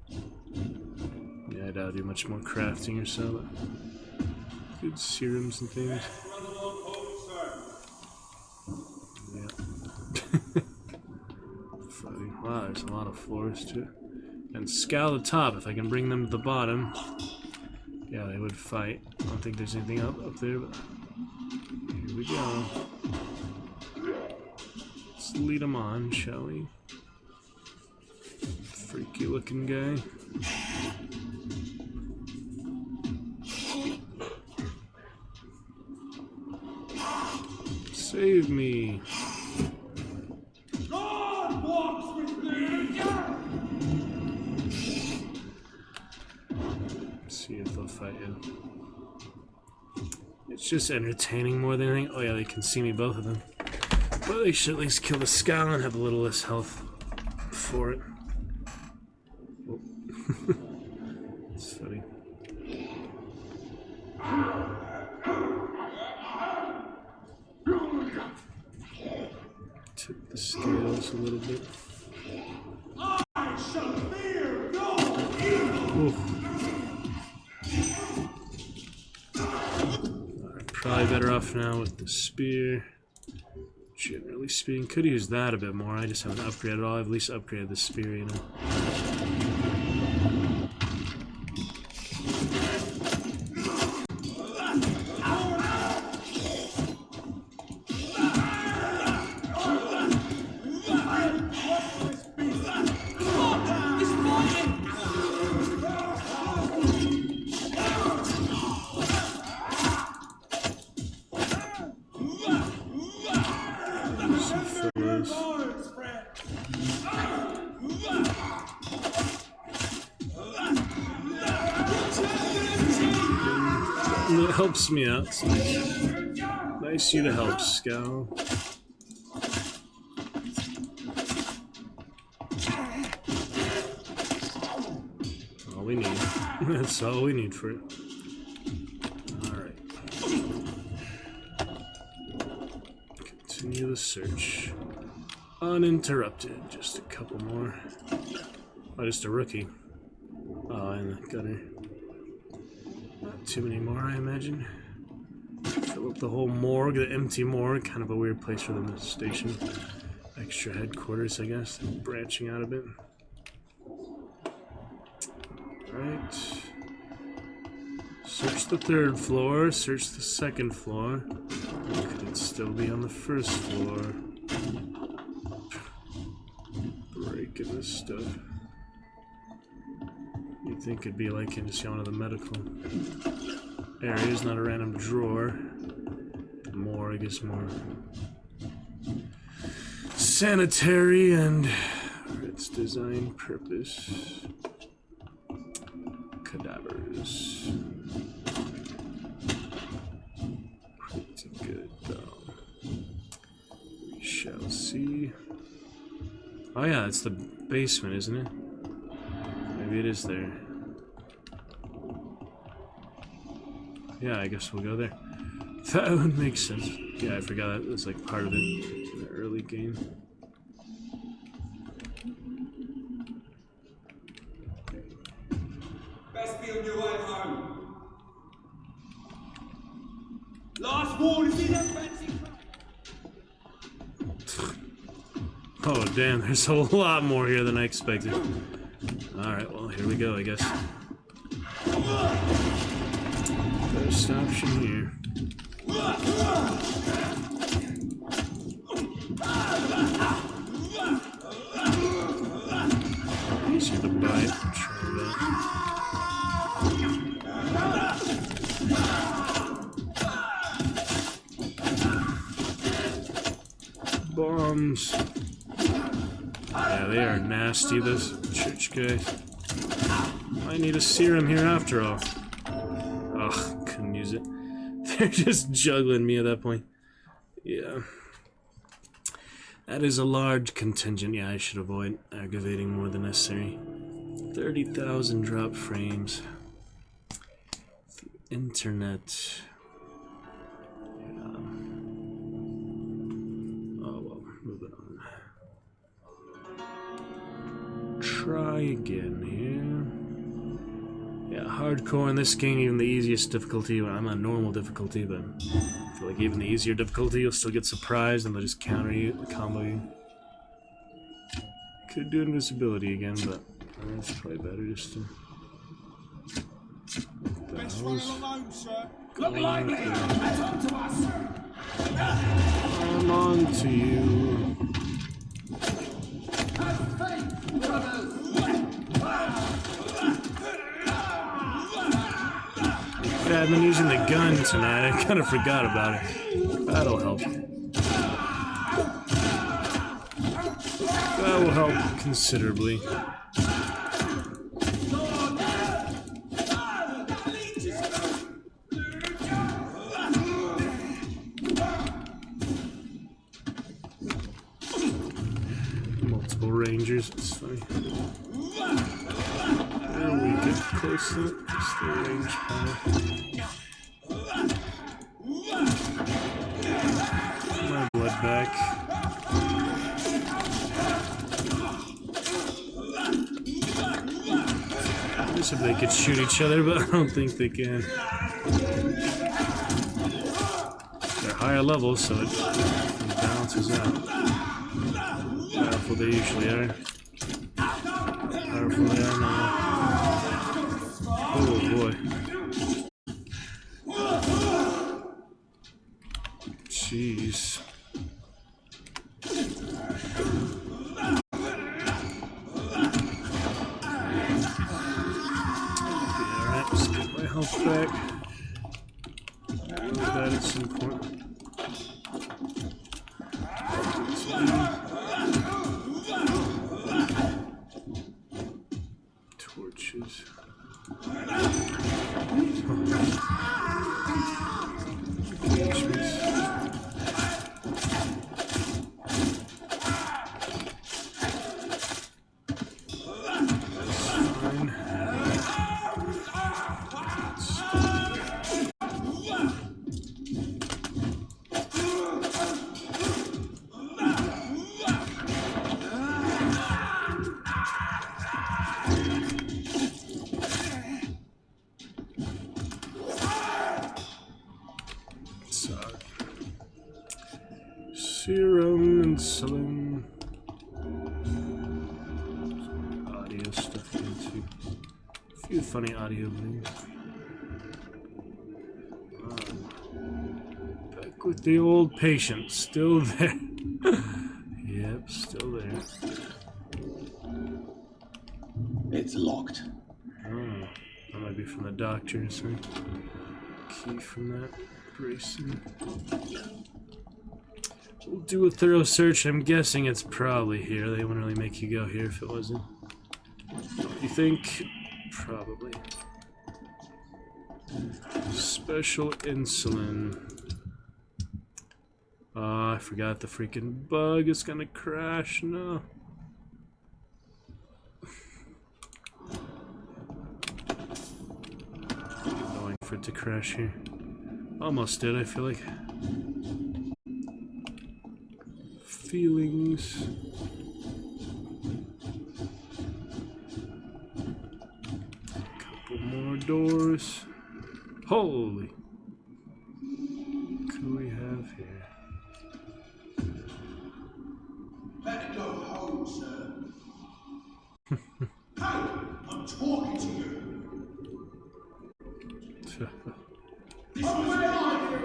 Yeah, I doubt I do much more crafting or so. But good serums and things. Yeah. Funny. Wow, there's a lot of floors too. And scowl the top. If I can bring them to the bottom, yeah, they would fight. I don't think there's anything up there, but here we go. Let's lead them on, shall we? Freaky looking guy. Save me. God walks with me. See if they'll fight you. It's just entertaining more than anything. Oh yeah, they can see me, both of them. But they should at least kill the scowl and have a little less health for it. Oh. It's funny. Tip the scales a little bit. I shall fear no evil. Alright, probably better off now with the spear. Generally speaking, could use that a bit more. I just haven't upgraded all. I've at least upgraded the spear, you know. It helps me out. So nice you to help, Scowl. All we need. That's all we need for it. Alright. Continue the search. Uninterrupted. Just a couple more. Oh, just a rookie. Oh, and the gunner. Not too many more, I imagine. Fill up the whole morgue, the empty morgue. Kind of a weird place for them to station. Extra headquarters, I guess. They're branching out a bit. Alright. Search the 3rd floor. Search the 2nd floor. Could it still be on the 1st floor? Breaking this stuff. You'd think it'd be like in just one of the medical areas, not a random drawer. More, I guess, more sanitary and for its design purpose. Cadavers. Pretty good, though. We shall see. Oh yeah, it's the basement, isn't it? Maybe it is there. Yeah, I guess we'll go there. That would make sense. Yeah, I forgot that was like part of it in the early game. Best be on your way home. Last ward, is he that fancy? Oh damn, there's a lot more here than I expected. Alright, well, here we go, I guess. Best option here. Easy to bite. Try that. Bombs. Yeah, they are nasty, those church guys. I need a serum here after all. Ugh, couldn't use it. They're just juggling me at that point. Yeah. That is a large contingent. Yeah, I should avoid aggravating more than necessary. 30,000 drop frames. Internet. Oh well, moving on. Try again here. Yeah, hardcore in this game, even the easiest difficulty. Well, I'm on normal difficulty, but I feel like even the easier difficulty, you'll still get surprised and they'll just counter you, combo you. Could do invisibility again, but that's probably better just to. Best run alone, sir. Look lively! I'm on to you. Yeah, I've been using the gun tonight. I kind of forgot about it. That'll help. That will help considerably. Multiple rangers, it's funny. There we get close to it. It's the range power. My blood back. I wish if they could shoot each other, but I don't think they can. They're higher levels, so it balances out. Powerful they usually are. Powerful they are now. Oh boy. Jeez. Alright, let's get my health back. I'll do that at some point. Torches. Serum and selling audio stuff into a few funny audio things. Back with the old patient, still there. Yep, still there. It's locked. Oh, that might be from the doctor. So key from that bracing. We'll do a thorough search. I'm guessing it's probably here. They wouldn't really make you go here if it wasn't. You think? Probably. Special insulin. Oh, I forgot the freaking bug. It's gonna crash. No. Going for it to crash here. Almost did, I feel like. Feelings. Couple more doors. Holy. What can we have here? Better go home, sir. Hey, I'm talking to you. This was where are you?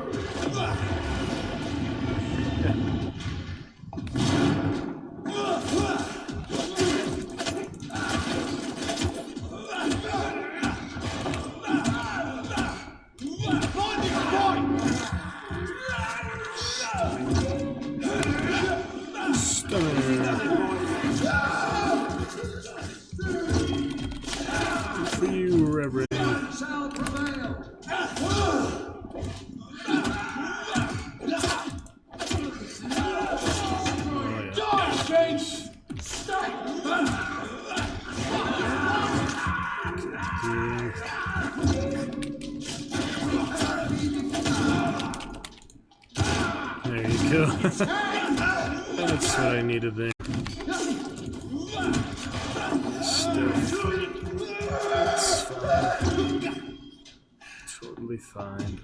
There you go. That's what I needed there. It's fine. Totally fine.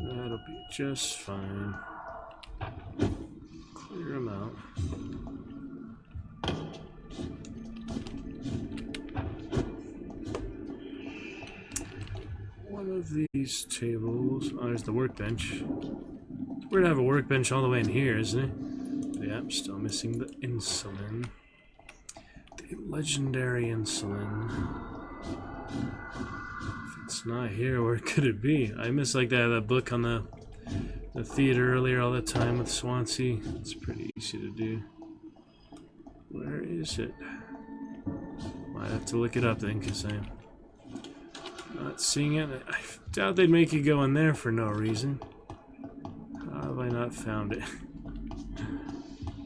That'll be just fine. Clear them out. One of these tables. Oh, there's the workbench. We're gonna have a workbench all the way in here, isn't it? But yeah, I'm still missing the insulin. The legendary insulin. If it's not here, where could it be? I miss like that book on the theater earlier all the time with Swansea. It's pretty easy to do. Where is it? Might have to look it up then, because I'm not seeing it. I doubt they'd make you go in there for no reason. How have I not found it?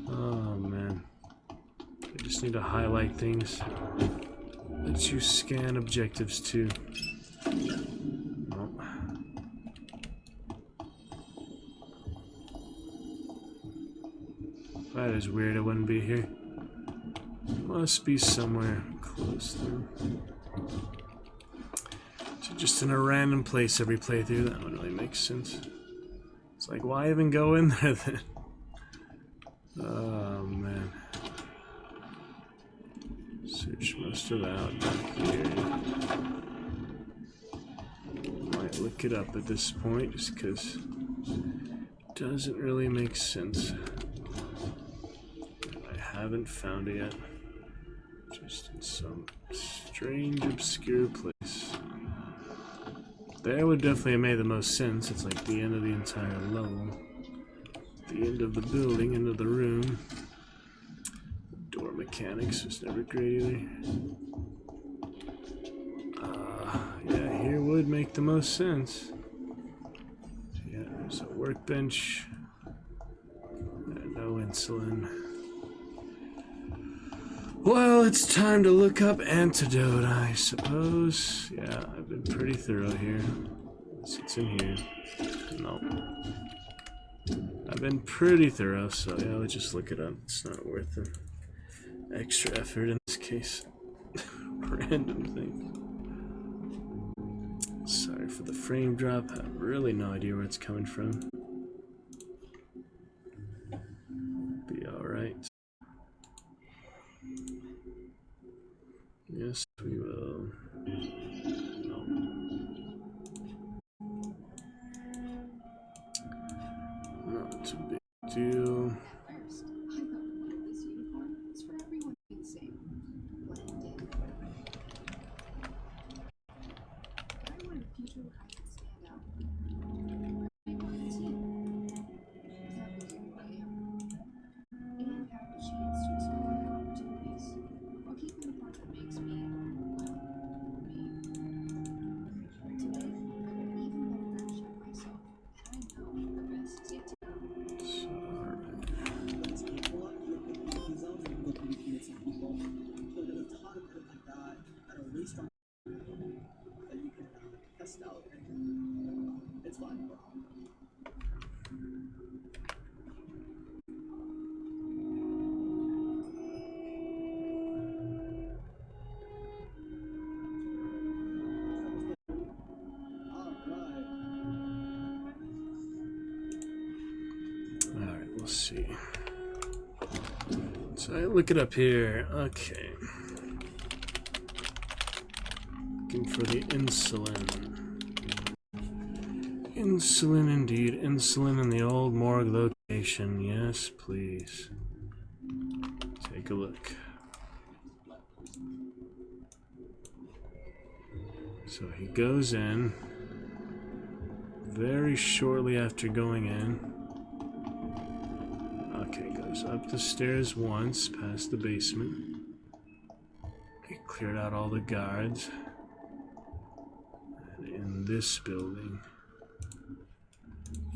Oh man. I just need to highlight things. Let you scan objectives too. Nope. That is weird, it wouldn't be here. Must be somewhere close though. So just in a random place every playthrough, that wouldn't really make sense. It's like, why even go in there then? Oh man. Search most of that out back here. Might look it up at this point just because it doesn't really make sense. I haven't found it yet. Just in some strange, obscure place. That would definitely have made the most sense. It's like the end of the entire level. The end of the building, end of the room. The door mechanics was never great either. Yeah, here would make the most sense. Yeah, there's a workbench. No insulin. Well, it's time to look up antidote, I suppose. Yeah, I've been pretty thorough here. Unless it's in here. Nope. I've been pretty thorough, so yeah, let's just look it up. It's not worth the extra effort in this case. Random thing. Sorry for the frame drop. I have really no idea where it's coming from. Be alright. Yes, we will. No. Not a big deal. Let's see. So I look it up here. Okay. Looking for the insulin. Insulin indeed. Insulin in the old morgue location. Yes, please. Take a look. So he goes in. Very shortly after going in. Okay, goes up the stairs once, past the basement. We cleared out all the guards. And in this building.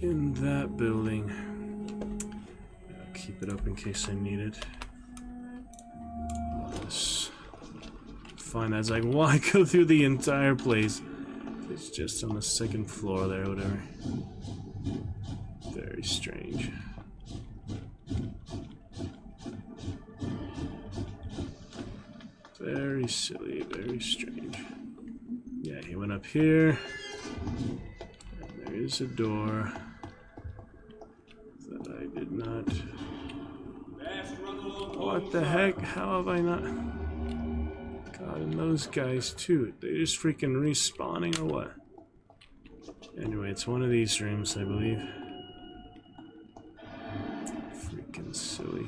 In that building. I'll keep it up in case I need it. This. Fine, that's like, why go through the entire place? It's just on the second floor there, whatever. Very strange. Very silly, very strange. Yeah, he went up here. And there is a door that I did not. What the heck? How have I not? God, and those guys too. They just freaking respawning or what? Anyway, it's one of these rooms, I believe. Freaking silly.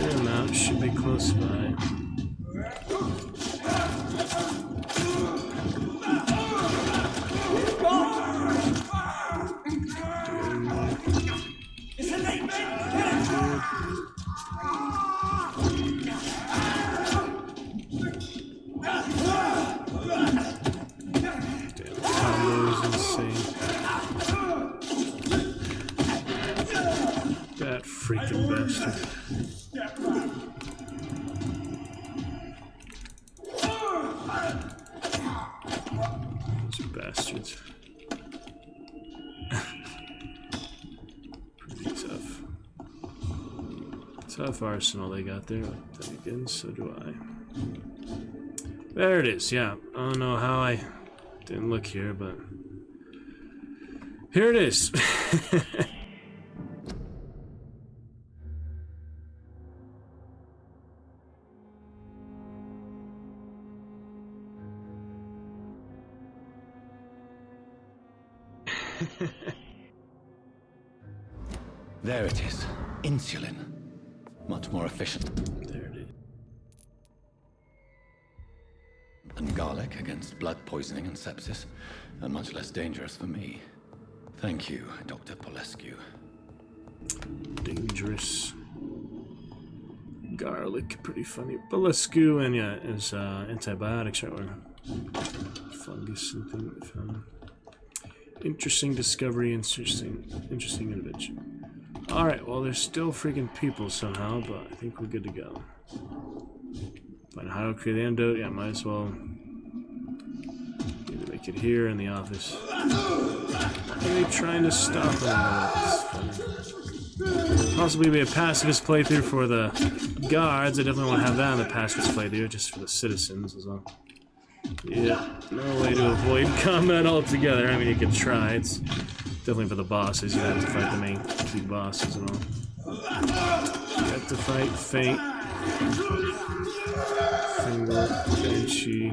Their mount should be close by. That freaking bastard. Those bastards. Pretty tough. Tough arsenal they got there. Like that again, so do I. There it is, yeah. I don't know how I didn't look here, but here it is. There it is. Insulin. Much more efficient. There it is. And garlic against blood poisoning and sepsis. And much less dangerous for me. Thank you, Dr. Polescu. Dangerous. Garlic, pretty funny. Polescu, and yeah, is antibiotics, right? Or fungus and thing. Interesting discovery, interesting invention. Alright, well, there's still freaking people somehow, but I think we're good to go. Find how to create the antidote. Yeah, might as well. Need to make it here in the office. Are they trying to stop it? Possibly be a pacifist playthrough for the guards. I definitely want to have that in the pacifist playthrough, just for the citizens as well. Yeah, no way to avoid combat altogether. I mean, you can try. It's definitely for the bosses. You have to fight the main key bosses and all. You have to fight Fate, Finger, Banshee,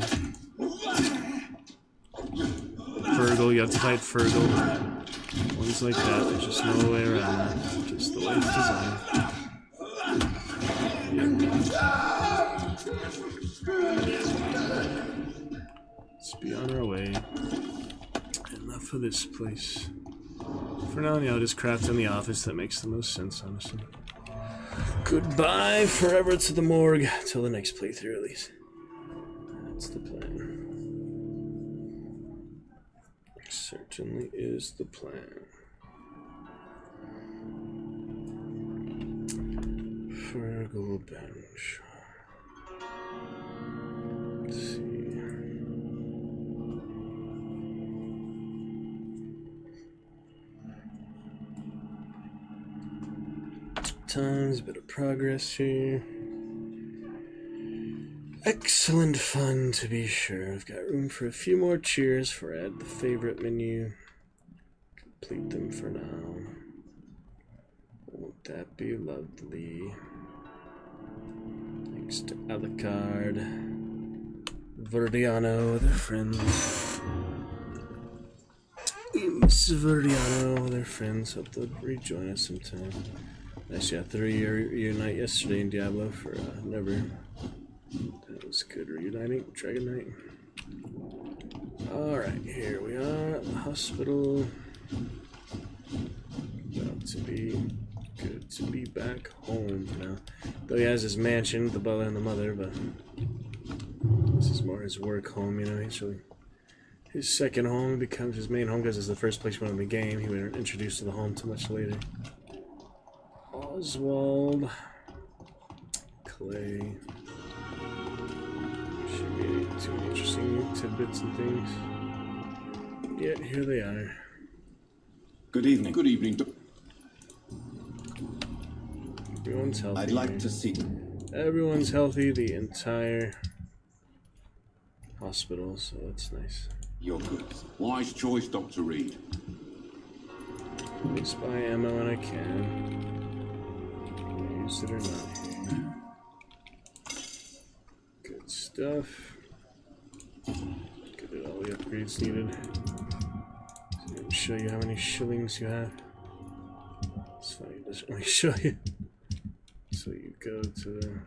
Fergal. You have to fight Fergal. Ones like that. There's just no way around that. Just the way it's designed. Let's be on our way. Enough of this place. For now, I'll just craft in the office. That makes the most sense, honestly. Goodbye forever to the morgue. Till the next playthrough, at least. That's the plan. Certainly is the plan. Fergal bench. Let's see. Times, a bit of progress here. Excellent fun, to be sure. I've got room for a few more cheers for add the favorite menu. Complete them for now. Won't that be lovely? Thanks to Alucard, Verdiano, their friends. Miss Verdiano, their friends. Hope they'll rejoin us sometime. Actually, a 3-year night yesterday in Diablo for never. Reuniting, Dragon Knight. Alright, here we are at the hospital. About to be good to be back home now. Though he has his mansion, the butler and the mother, but this is more his work home, you know. He's really his second home becomes his main home because it's the first place he went in the game. He was introduced to the home too much later. Oswald, Clay. Should be too interesting tidbits and things. Yet here they are. Good evening. Good evening. Everyone's healthy. I'd like to see. Everyone's healthy. The entire hospital, so that's nice. You're good. Wise choice, Dr. Reed. Always buy ammo when I can. Use it or not. Good stuff. Get all the upgrades needed. So let me show you how many shillings you have. It's funny, it doesn't really show you. So you go to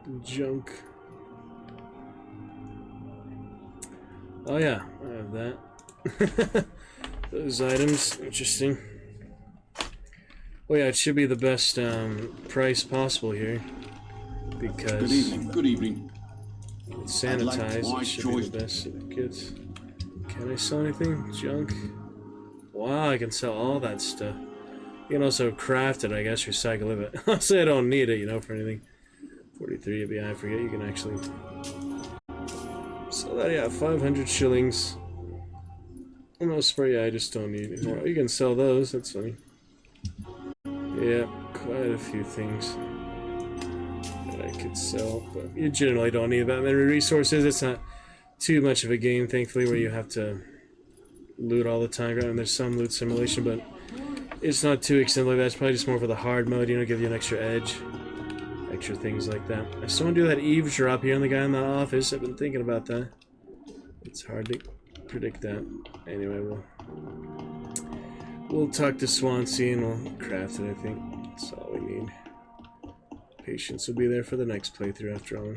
the junk. Oh yeah, I have that. Those items, interesting. Oh yeah, it should be the best price possible here. Because good evening. Good evening. It's sanitized, it should be the best it gets. Can I sell anything? Junk? Wow, I can sell all that stuff. You can also craft it, I guess, recycle it, but I'll say I don't need it, you know, for anything. 43 ABI, I forget, you can actually sell that, yeah, 500 shillings. Most spray, yeah, I just don't need it. Well, you can sell those, that's funny. Yeah, quite a few things that I could sell, but you generally don't need that many resources. It's not too much of a game, thankfully, where you have to loot all the time. And there's some loot simulation, but it's not too extended like that. It's probably just more for the hard mode, you know, give you an extra edge. Extra things like that. I still want to do that eavesdrop here on the guy in the office. I've been thinking about that. It's hard to predict that. Anyway, we'll talk to Swansea and we'll craft it, I think. That's all we need. Patience will be there for the next playthrough after all.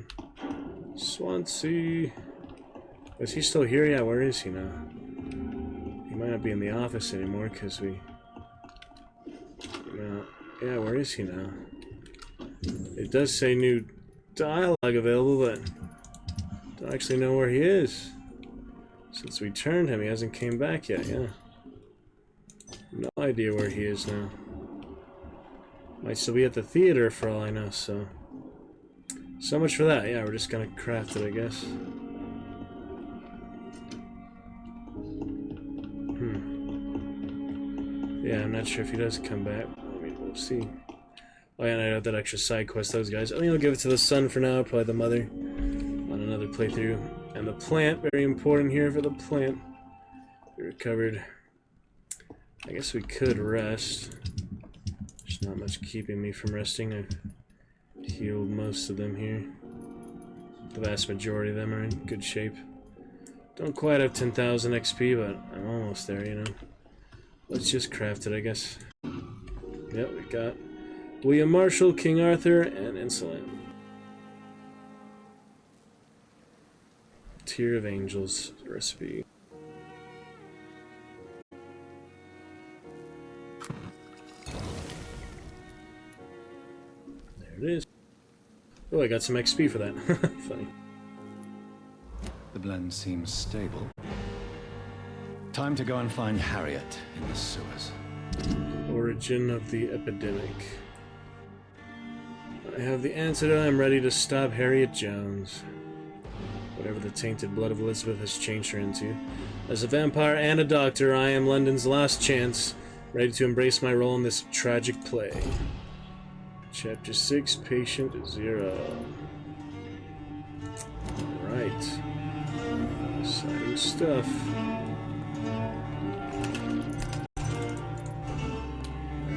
Swansea. Is he still here? Yeah, where is he now? He might not be in the office anymore because we... Yeah, where is he now? It does say new dialogue available, but don't actually know where he is. Since we turned him, he hasn't came back yet, yeah. No idea where he is now. Might still be at the theater for all I know, so... So much for that, yeah, we're just gonna craft it, I guess. Yeah, I'm not sure if he does come back. I mean, we'll see. Oh yeah, and I got that extra side quest, those guys. I think I'll give it to the son for now, probably the mother on another playthrough. And the plant, very important here for the plant. We recovered. I guess we could rest. There's not much keeping me from resting. I've healed most of them here. The vast majority of them are in good shape. Don't quite have 10,000 XP, but I'm almost there, you know. Let's just craft it, I guess. Yep, we got William Marshall, King Arthur, and Insolent. Tier of Angels recipe. There it is. Oh, I got some XP for that. Funny. The blend seems stable. Time to go and find Harriet in the sewers. Origin of the epidemic. I have the antidote. I'm ready to stop Harriet Jones. Whatever the tainted blood of Elizabeth has changed her into. As a vampire and a doctor, I am London's last chance, ready to embrace my role in this tragic play. Chapter 6, Patient 0. Alright. Exciting stuff.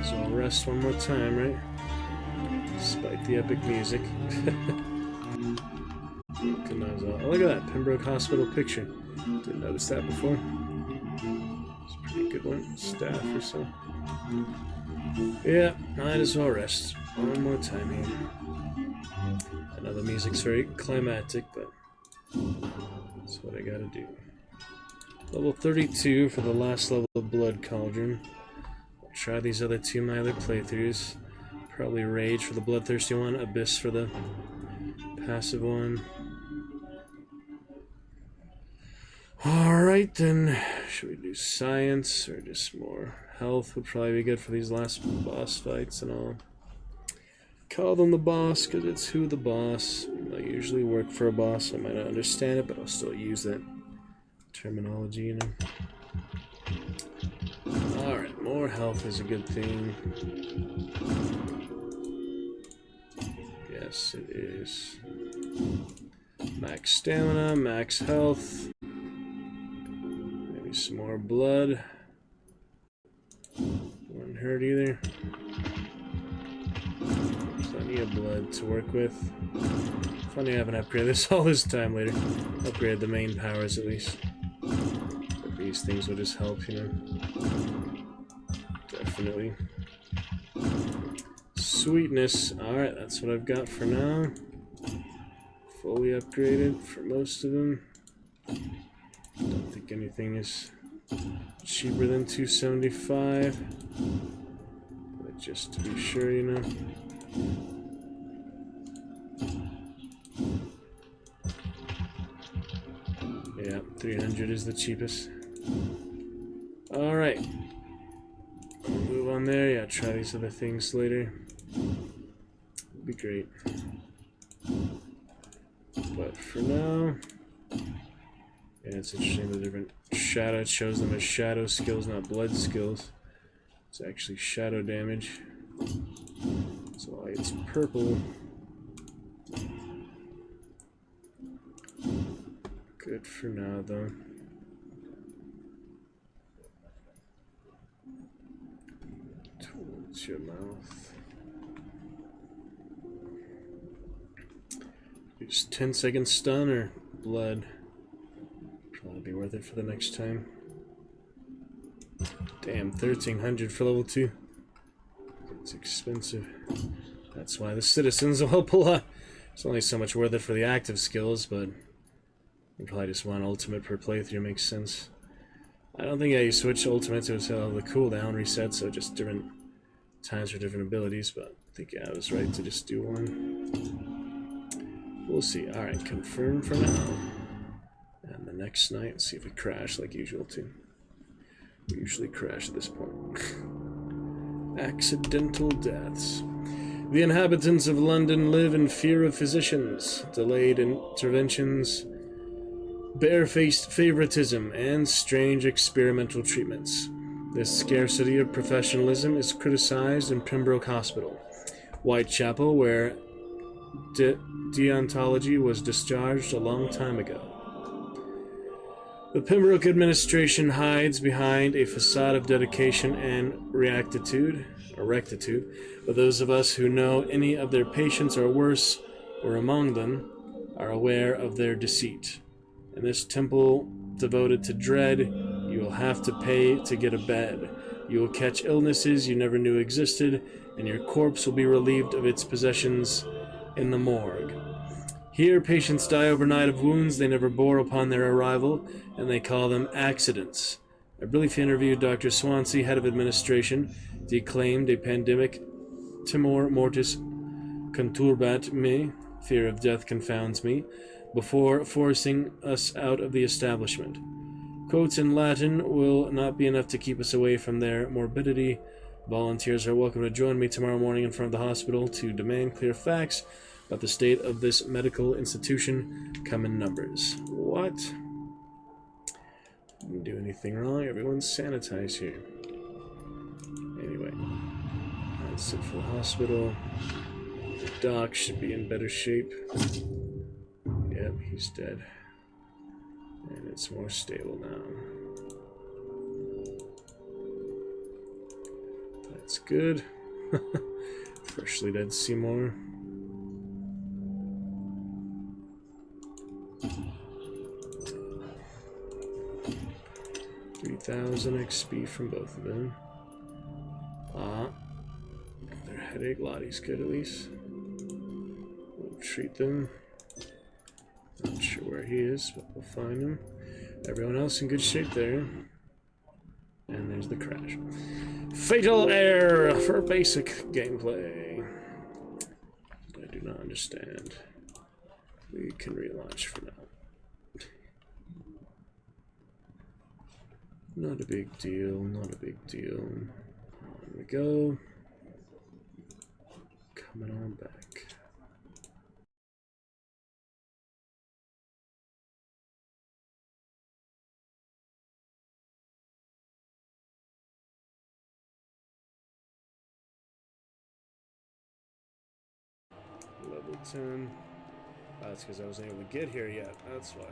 So I'll rest one more time, right? Despite the epic music. Oh, look at that Pembroke Hospital picture. Didn't notice that before. It's a pretty good one. Staff or so. Yeah, might as well rest. One more time here. I know the music's very climactic, but that's what I gotta do. Level 32 for the last level of Blood Cauldron. I'll try these other two my other playthroughs. Probably Rage for the Bloodthirsty one, Abyss for the passive one. Alright then, should we do Science or just more health? Would probably be good for these last boss fights, and I'll call them the boss because it's who the boss. I usually work for a boss, I might not understand it, but I'll still use that terminology, you know. Alright, more health is a good thing. Yes, it is. Max stamina, max health. Maybe some more blood. Wouldn't hurt either. Plenty of blood to work with. Funny I haven't upgraded this all this time later. Upgrade the main powers at least. But these things will just help, you know. Definitely. Sweetness. Alright, that's what I've got for now. Fully upgraded for most of them. Don't think anything is cheaper than 275. But just to be sure, you know. Yeah, 300 is the cheapest. Alright. Move on there. Yeah, try these other things later. Would be great. But for now, yeah, it's interesting the different shadow. It shows them as shadow skills, not blood skills. It's actually shadow damage. That's why it's purple. Good for now, though. Towards your mouth. Just 10-second stun or blood. Probably be worth it for the next time. Damn, 1300 for level 2. It's expensive. That's why the citizens will help a lot. It's only so much worth it for the active skills, but you probably just want ultimate per playthrough. Makes sense. I don't think you switch ultimate to the cooldown reset, so just different times for different abilities, but I think I was right to just do one. We'll see. Alright, confirm for now. And the next night, see if we crash like usual too. We usually crash at this point. Accidental deaths. The inhabitants of London live in fear of physicians, delayed interventions, barefaced favoritism, and strange experimental treatments. This scarcity of professionalism is criticized in Pembroke Hospital, Whitechapel, where deontology was discharged a long time ago. The Pembroke administration hides behind a facade of dedication and rectitude, but those of us who know any of their patients or worse, or among them, are aware of their deceit. In this temple devoted to dread, you will have to pay to get a bed. You will catch illnesses you never knew existed, and your corpse will be relieved of its possessions in the morgue. Here, patients die overnight of wounds they never bore upon their arrival, and they call them accidents. A brief interview, Dr. Swansea, head of administration, declaimed a pandemic, timor mortis conturbat me, fear of death confounds me, before forcing us out of the establishment. Quotes in Latin will not be enough to keep us away from their morbidity. Volunteers are welcome to join me tomorrow morning in front of the hospital to demand clear facts about the state of this medical institution. Come in numbers. What? Didn't do anything wrong. Everyone's sanitized here. Anyway, that's it for the hospital. Doc should be in better shape. Yep, he's dead. And it's more stable now. That's good. Freshly dead Seymour. $3,000 XP from both of them. Their headache Lottie's good at least. treat them. Not sure where he is, but we'll find him. Everyone else in good shape there. And there's the crash. Fatal error for basic gameplay. I do not understand. We can relaunch for now. Not a big deal, not a big deal. On we go. Coming on back. Level 10. Oh, that's because I wasn't able to get here yet. That's why.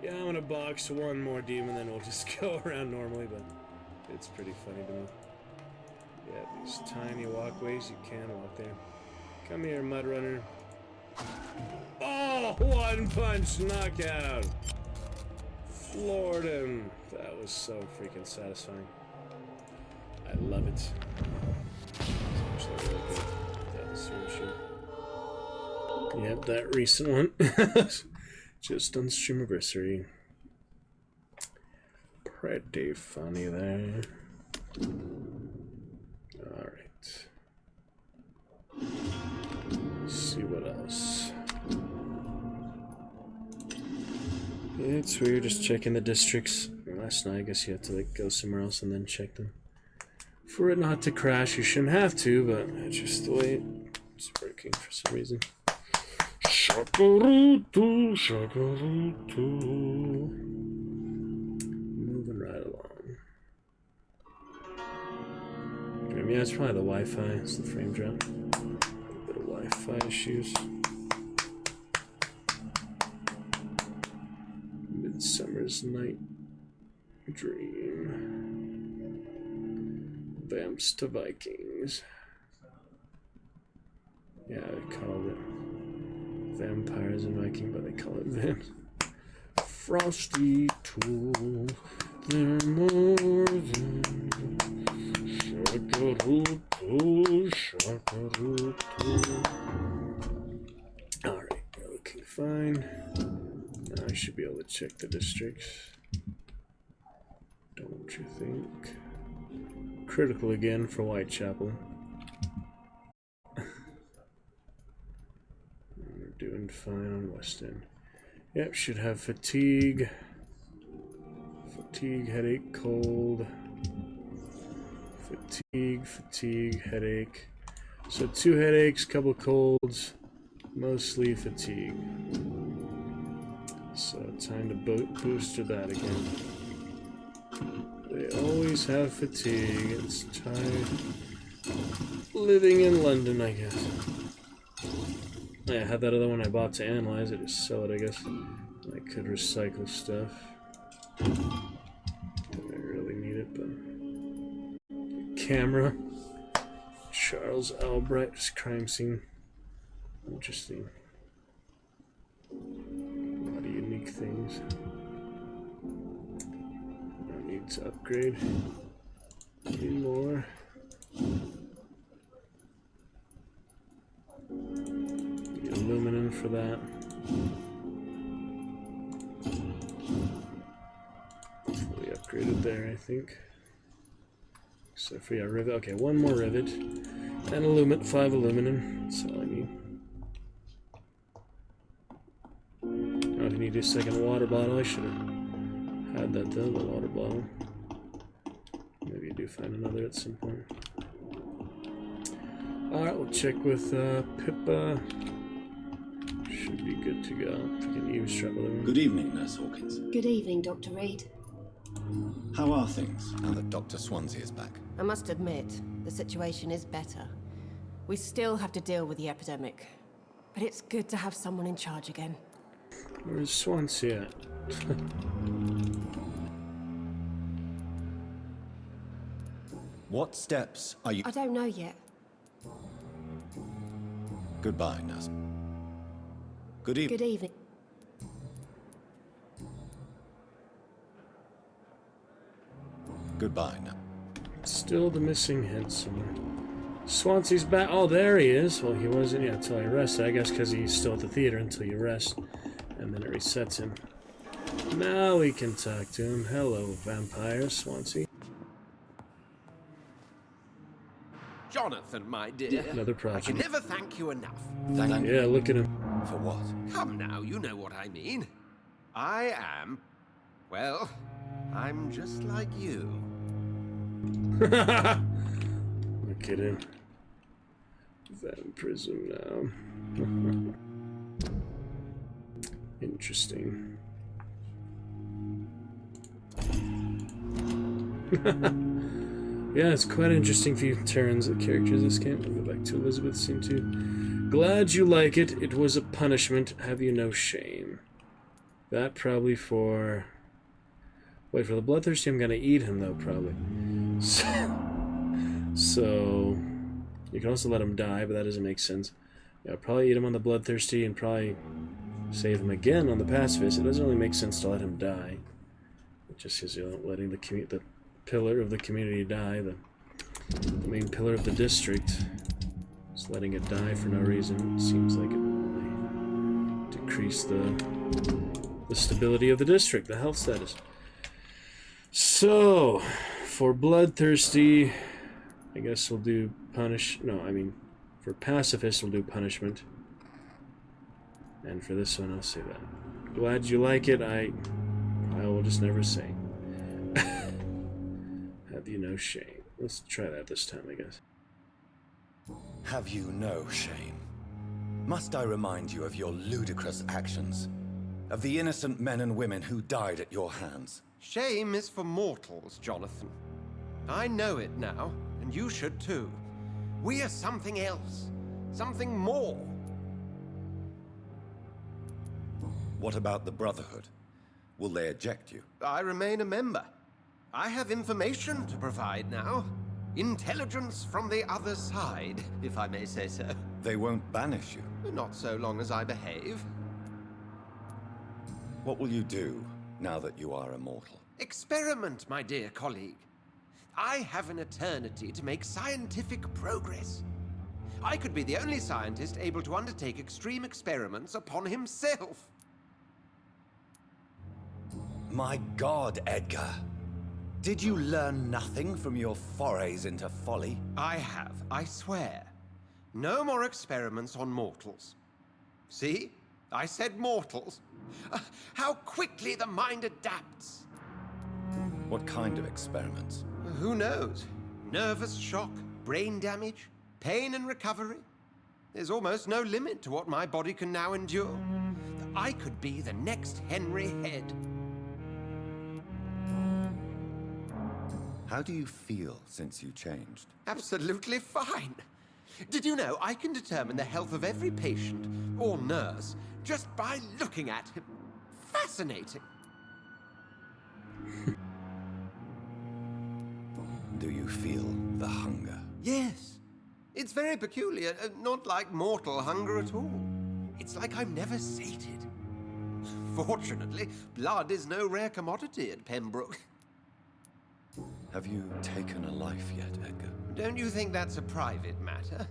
Yeah, I'm gonna box one more demon, then we'll just go around normally, but it's pretty funny to me. Yeah, these tiny walkways, you can walk there. Come here, Mud Runner. Oh, one punch knockout! Floored him. That was so freaking satisfying. I love it. It's actually really good. That was sort of shit. Yep, that recent one. Just on Streamiversary. Pretty funny there. Alright. See what else. It's weird just checking the districts. Last night I guess you had to like go somewhere else and then check them. For it not to crash, you shouldn't have to, but it's just the way it's working for some reason. Shakarutu, shakarutu. Moving right along. Yeah, it's probably the Wi-Fi. It's the frame drop. A bit of Wi-Fi issues. Midsummer's Night Dream. Vamps to Vikings. Yeah, they called it Vampires and Viking, but they call it Vamps. Frosty Tool, they're more than Shakaruto, Shakaruto. Alright, we're looking fine. Now I should be able to check the districts. Don't you think? Critical again for Whitechapel. We're doing fine on West End. Yep, should have fatigue. Fatigue, headache, cold. Fatigue, headache. So 2 headaches, couple colds, mostly fatigue. So time to booster that again. They always have fatigue. It's tired living in London, I guess. Yeah, I had that other one I bought to analyze it, just sell it, I guess. I could recycle stuff. Don't really need it, but... Camera. Charles Albright's crime scene. Interesting. A lot of unique things. I need to upgrade. Need more. Need aluminum for that. Fully upgraded there, I think. Except for, yeah, rivet. Okay, one more rivet. And 5 aluminum. That's all I need. Oh, I need a second water bottle. I should have had that though, the water bottle. Maybe I do find another at some point. Alright, we'll check with Pippa. Should be good to go. If we can eavesdrop a little. Good evening, Nurse Hawkins. Good evening, Dr. Reed. How are things? Now that Dr. Swansea is back. I must admit, the situation is better. We still have to deal with the epidemic, but it's good to have someone in charge again. Where's Swansea at? What steps are you... I don't know yet. Goodbye, Nurse. Good evening. Good evening. Goodbye, Nurse. Still the missing head somewhere. Swansea's back. Oh, there he is. Well, he wasn't yet until I rested. I guess because he's still at the theater until you rest. And then it resets him. Now we can talk to him. Hello, vampire Swansea. Jonathan, my dear. Another I project. can never thank you enough. Thank Yeah, look at him. For what? Come now, you know what I mean. I am... well, I'm just like you. Look at him. Vampirism now. Interesting. Yeah, it's quite an interesting few turns of characters this game. I'll go back to Elizabeth scene 2. Glad you like it. It was a punishment. Have you no shame? That probably for... Wait, for the bloodthirsty, I'm gonna eat him though, probably. So you can also let him die, but that doesn't make sense. Yeah, I'll probably eat him on the bloodthirsty and probably save him again on the pacifist. It doesn't really make sense to let him die. It just because you're letting the pillar of the community die, the main pillar of the district. Just letting it die for no reason. It seems like it will only decrease the stability of the district, the health status. So, for bloodthirsty, I guess we'll do for pacifist we'll do punishment. And for this one I'll say that. Glad you like it, I will just never say. Have you no shame? Let's try that this time, I guess. Have you no shame? Must I remind you of your ludicrous actions? Of the innocent men and women who died at your hands? Shame is for mortals, Jonathan. I know it now, and you should too. We are something else. Something more. What about the Brotherhood? Will they eject you? I remain a member. I have information to provide now. Intelligence from the other side, if I may say so. They won't banish you? Not so long as I behave. What will you do now that you are immortal? Experiment, my dear colleague. I have an eternity to make scientific progress. I could be the only scientist able to undertake extreme experiments upon himself. My God, Edgar. Did you learn nothing from your forays into folly? I have, I swear. No more experiments on mortals. See? I said mortals. How quickly the mind adapts. What kind of experiments? Who knows? Nervous shock, brain damage, pain and recovery. There's almost no limit to what my body can now endure. I could be the next Henry Head. How do you feel since you changed? Absolutely fine. Did you know I can determine the health of every patient or nurse just by looking at him? Fascinating. Do you feel the hunger? Yes. It's very peculiar, not like mortal hunger at all. It's like I'm never sated. Fortunately, blood is no rare commodity at Pembroke. Have you taken a life yet, Edgar? Don't you think that's a private matter?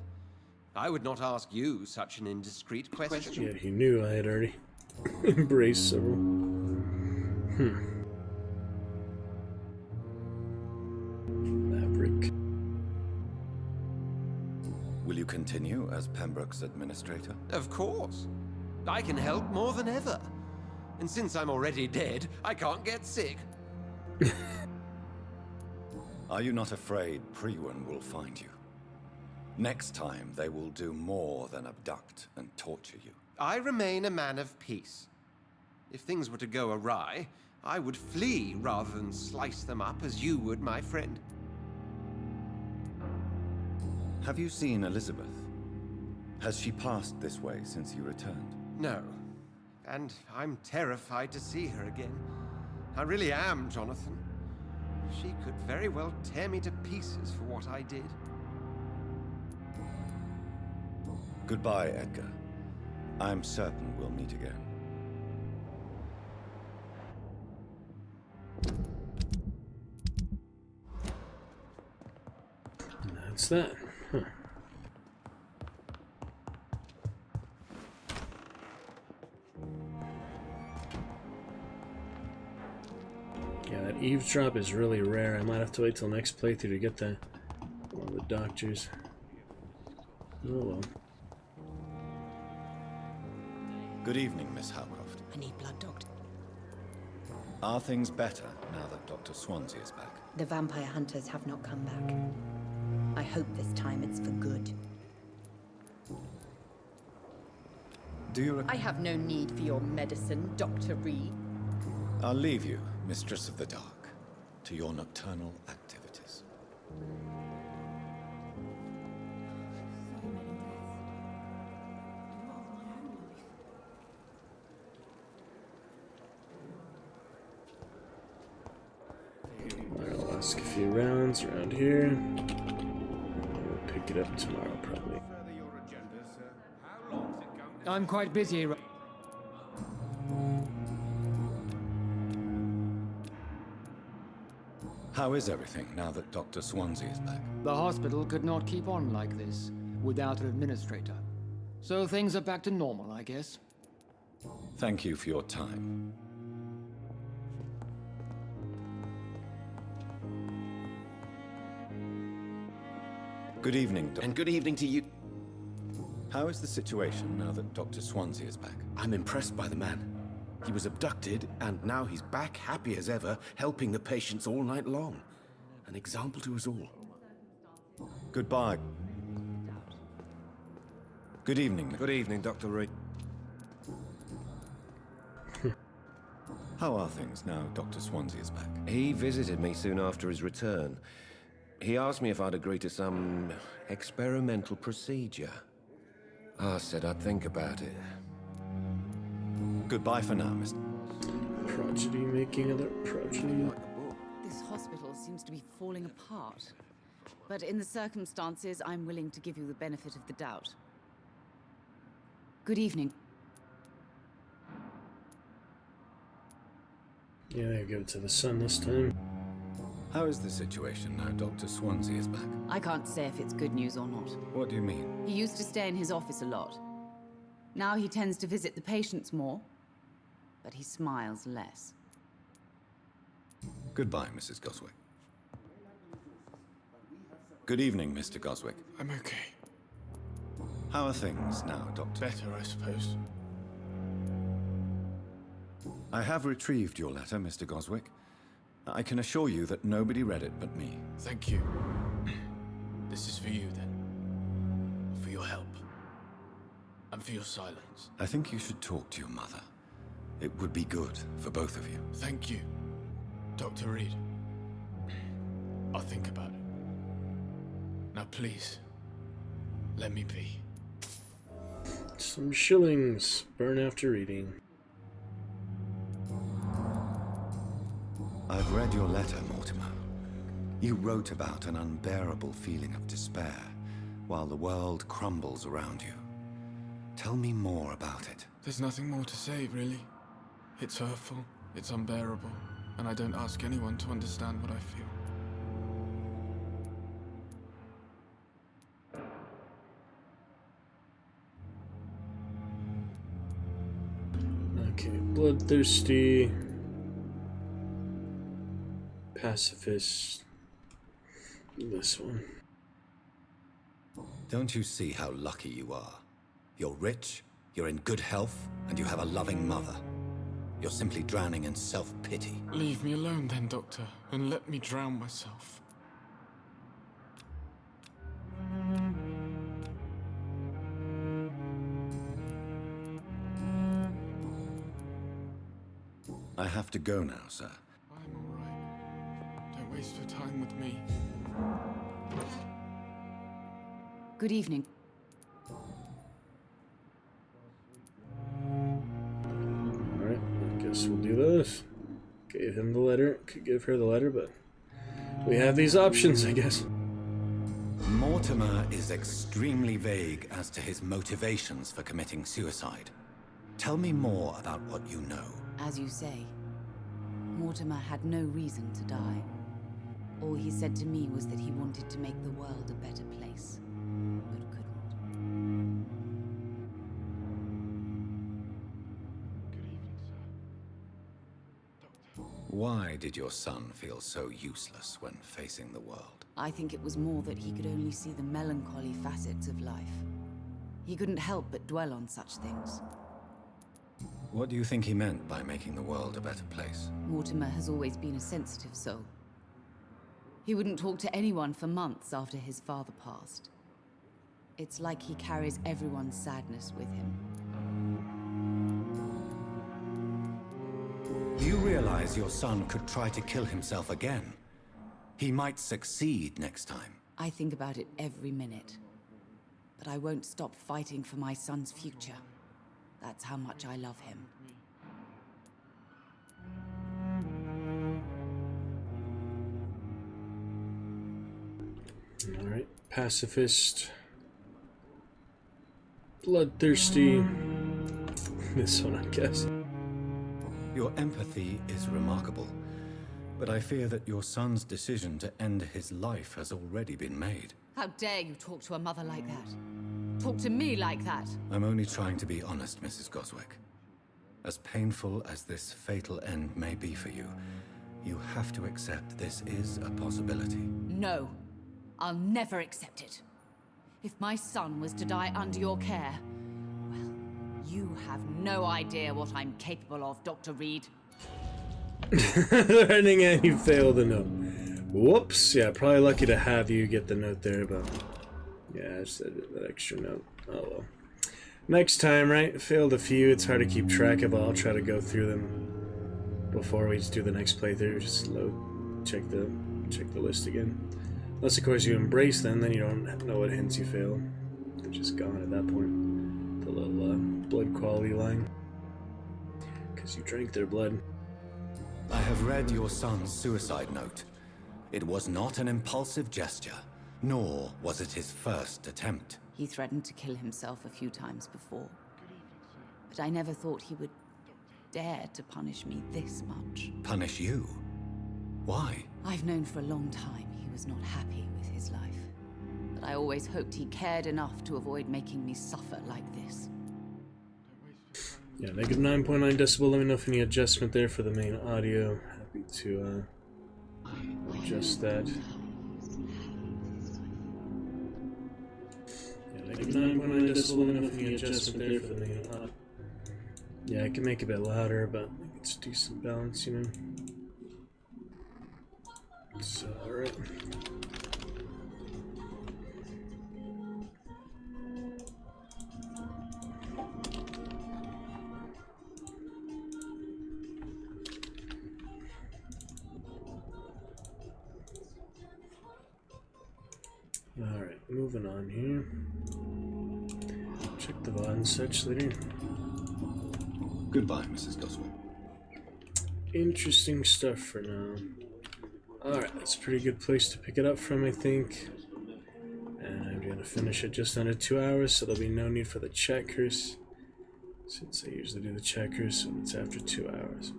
I would not ask you such an indiscreet question. Yeah, he knew I had already embraced several. Maverick. Will you continue as Pembroke's administrator? Of course. I can help more than ever. And since I'm already dead, I can't get sick. Are you not afraid Priwen will find you? Next time, they will do more than abduct and torture you. I remain a man of peace. If things were to go awry, I would flee rather than slice them up as you would, my friend. Have you seen Elizabeth? Has she passed this way since you returned? No. And I'm terrified to see her again. I really am, Jonathan. She could very well tear me to pieces for what I did. Goodbye, Edgar. I'm certain we'll meet again. That's that. Huh. Eavesdrop is really rare. I might have to wait till next playthrough to get that. One of the doctors. Oh well. Good evening, Miss Howcroft. I need blood, Doctor. Are things better now that Dr. Swansea is back? The vampire hunters have not come back. I hope this time it's for good. Do you... I have no need for your medicine, Dr. Reed. I'll leave you, Mistress of the Dark, to your nocturnal activities. I'll ask a few rounds around here. We'll pick it up tomorrow, probably. I'm quite busy. How is everything now that Dr. Swansea is back? The hospital could not keep on like this without an administrator. So things are back to normal, I guess. Thank you for your time. Good evening, Doctor. And good evening to you. How is the situation now that Dr. Swansea is back? I'm impressed by the man. He was abducted, and now he's back happy as ever, helping the patients all night long. An example to us all. Goodbye. Good evening. Good evening, Dr. Reed. How are things now Dr. Swansea is back? He visited me soon after his return. He asked me if I'd agree to some experimental procedure. I said I'd think about it. Goodbye for now, Mr. Prodigy making other prodigy. This hospital seems to be falling apart. But in the circumstances, I'm willing to give you the benefit of the doubt. Good evening. Yeah, they give it to the sun this time. How is the situation now Dr. Swansea is back? I can't say if it's good news or not. What do you mean? He used to stay in his office a lot. Now he tends to visit the patients more, but he smiles less. Goodbye, Mrs. Goswick. Good evening, Mr. Goswick. I'm okay. How are things now, Doctor? Better, I suppose. I have retrieved your letter, Mr. Goswick. I can assure you that nobody read it but me. Thank you. This is for you, then. For your help. And for your silence. I think you should talk to your mother. It would be good for both of you. Thank you, Dr. Reed. I'll think about it. Now, please, let me be. Some shillings. Burn after reading. I've read your letter, Mortimer. You wrote about an unbearable feeling of despair while the world crumbles around you. Tell me more about it. There's nothing more to say, really. It's hurtful, it's unbearable, and I don't ask anyone to understand what I feel. Okay, bloodthirsty. Pacifist. This one. Don't you see how lucky you are? You're rich, you're in good health, and you have a loving mother. You're simply drowning in self-pity. Leave me alone then, Doctor, and let me drown myself. I have to go now, sir. I'm all right. Don't waste your time with me. Good evening. Alright, I guess we'll do this. Gave him the letter. Could give her the letter, but we have these options, I guess. Mortimer is extremely vague as to his motivations for committing suicide. Tell me more about what you know. As you say, Mortimer had no reason to die. All he said to me was that he wanted to make the world a better place, but couldn't. Why did your son feel so useless when facing the world? I think it was more that he could only see the melancholy facets of life. He couldn't help but dwell on such things. What do you think he meant by making the world a better place? Mortimer has always been a sensitive soul. He wouldn't talk to anyone for months after his father passed. It's like he carries everyone's sadness with him. Do you realize your son could try to kill himself again? He might succeed next time. I think about it every minute. But I won't stop fighting for my son's future. That's how much I love him. Alright, pacifist. Bloodthirsty. This one, I guess. Your empathy is remarkable, but I fear that your son's decision to end his life has already been made. How dare you talk to a mother like that? Talk to me like that? I'm only trying to be honest, Mrs. Goswick. As painful as this fatal end may be for you, you have to accept this is a possibility. No, I'll never accept it. If my son was to die under your care, well, you have no idea what I'm capable of, Dr. Reed. Learning and you failed the note. Whoops. Yeah, probably lucky to have you get the note there, but yeah, I just added that extra note. Oh well. Next time, right? Failed a few. It's hard to keep track of. I'll try to go through them before we just do the next playthrough. Just load, check the list again. Unless of course you embrace them, then you don't know what hints you failed. They're just gone at that point. The little blood quality line. Because you drank their blood. I have read your son's suicide note. It was not an impulsive gesture, nor was it his first attempt. He threatened to kill himself a few times before. But I never thought he would dare to punish me this much. Punish you? Why? I've known for a long time he was not happy with his life. But I always hoped he cared enough to avoid making me suffer like this. Yeah, negative 9.9 decibel. Let me know if any adjustment there for the main audio. Happy to adjust that. Yeah, negative 9.9 decibel. Let me know if any adjustment there for the main audio. Yeah, I can make it a bit louder, but I think it's decent balance, you know. So, alright. Alright, moving on here. Check the VOD and such later. Goodbye, Mrs. Goswick. Interesting stuff for now. Alright, that's a pretty good place to pick it up from, I think. And I'm going to finish it just under 2 hours, so there'll be no need for the checkers. Since I usually do the checkers, so it's after 2 hours.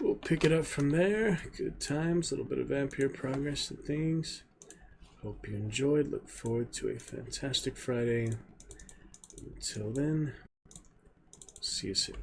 We'll pick it up from there. Good times, a little bit of vampire progress and things. Hope you enjoyed. Look forward to a fantastic Friday. Until then, see you soon.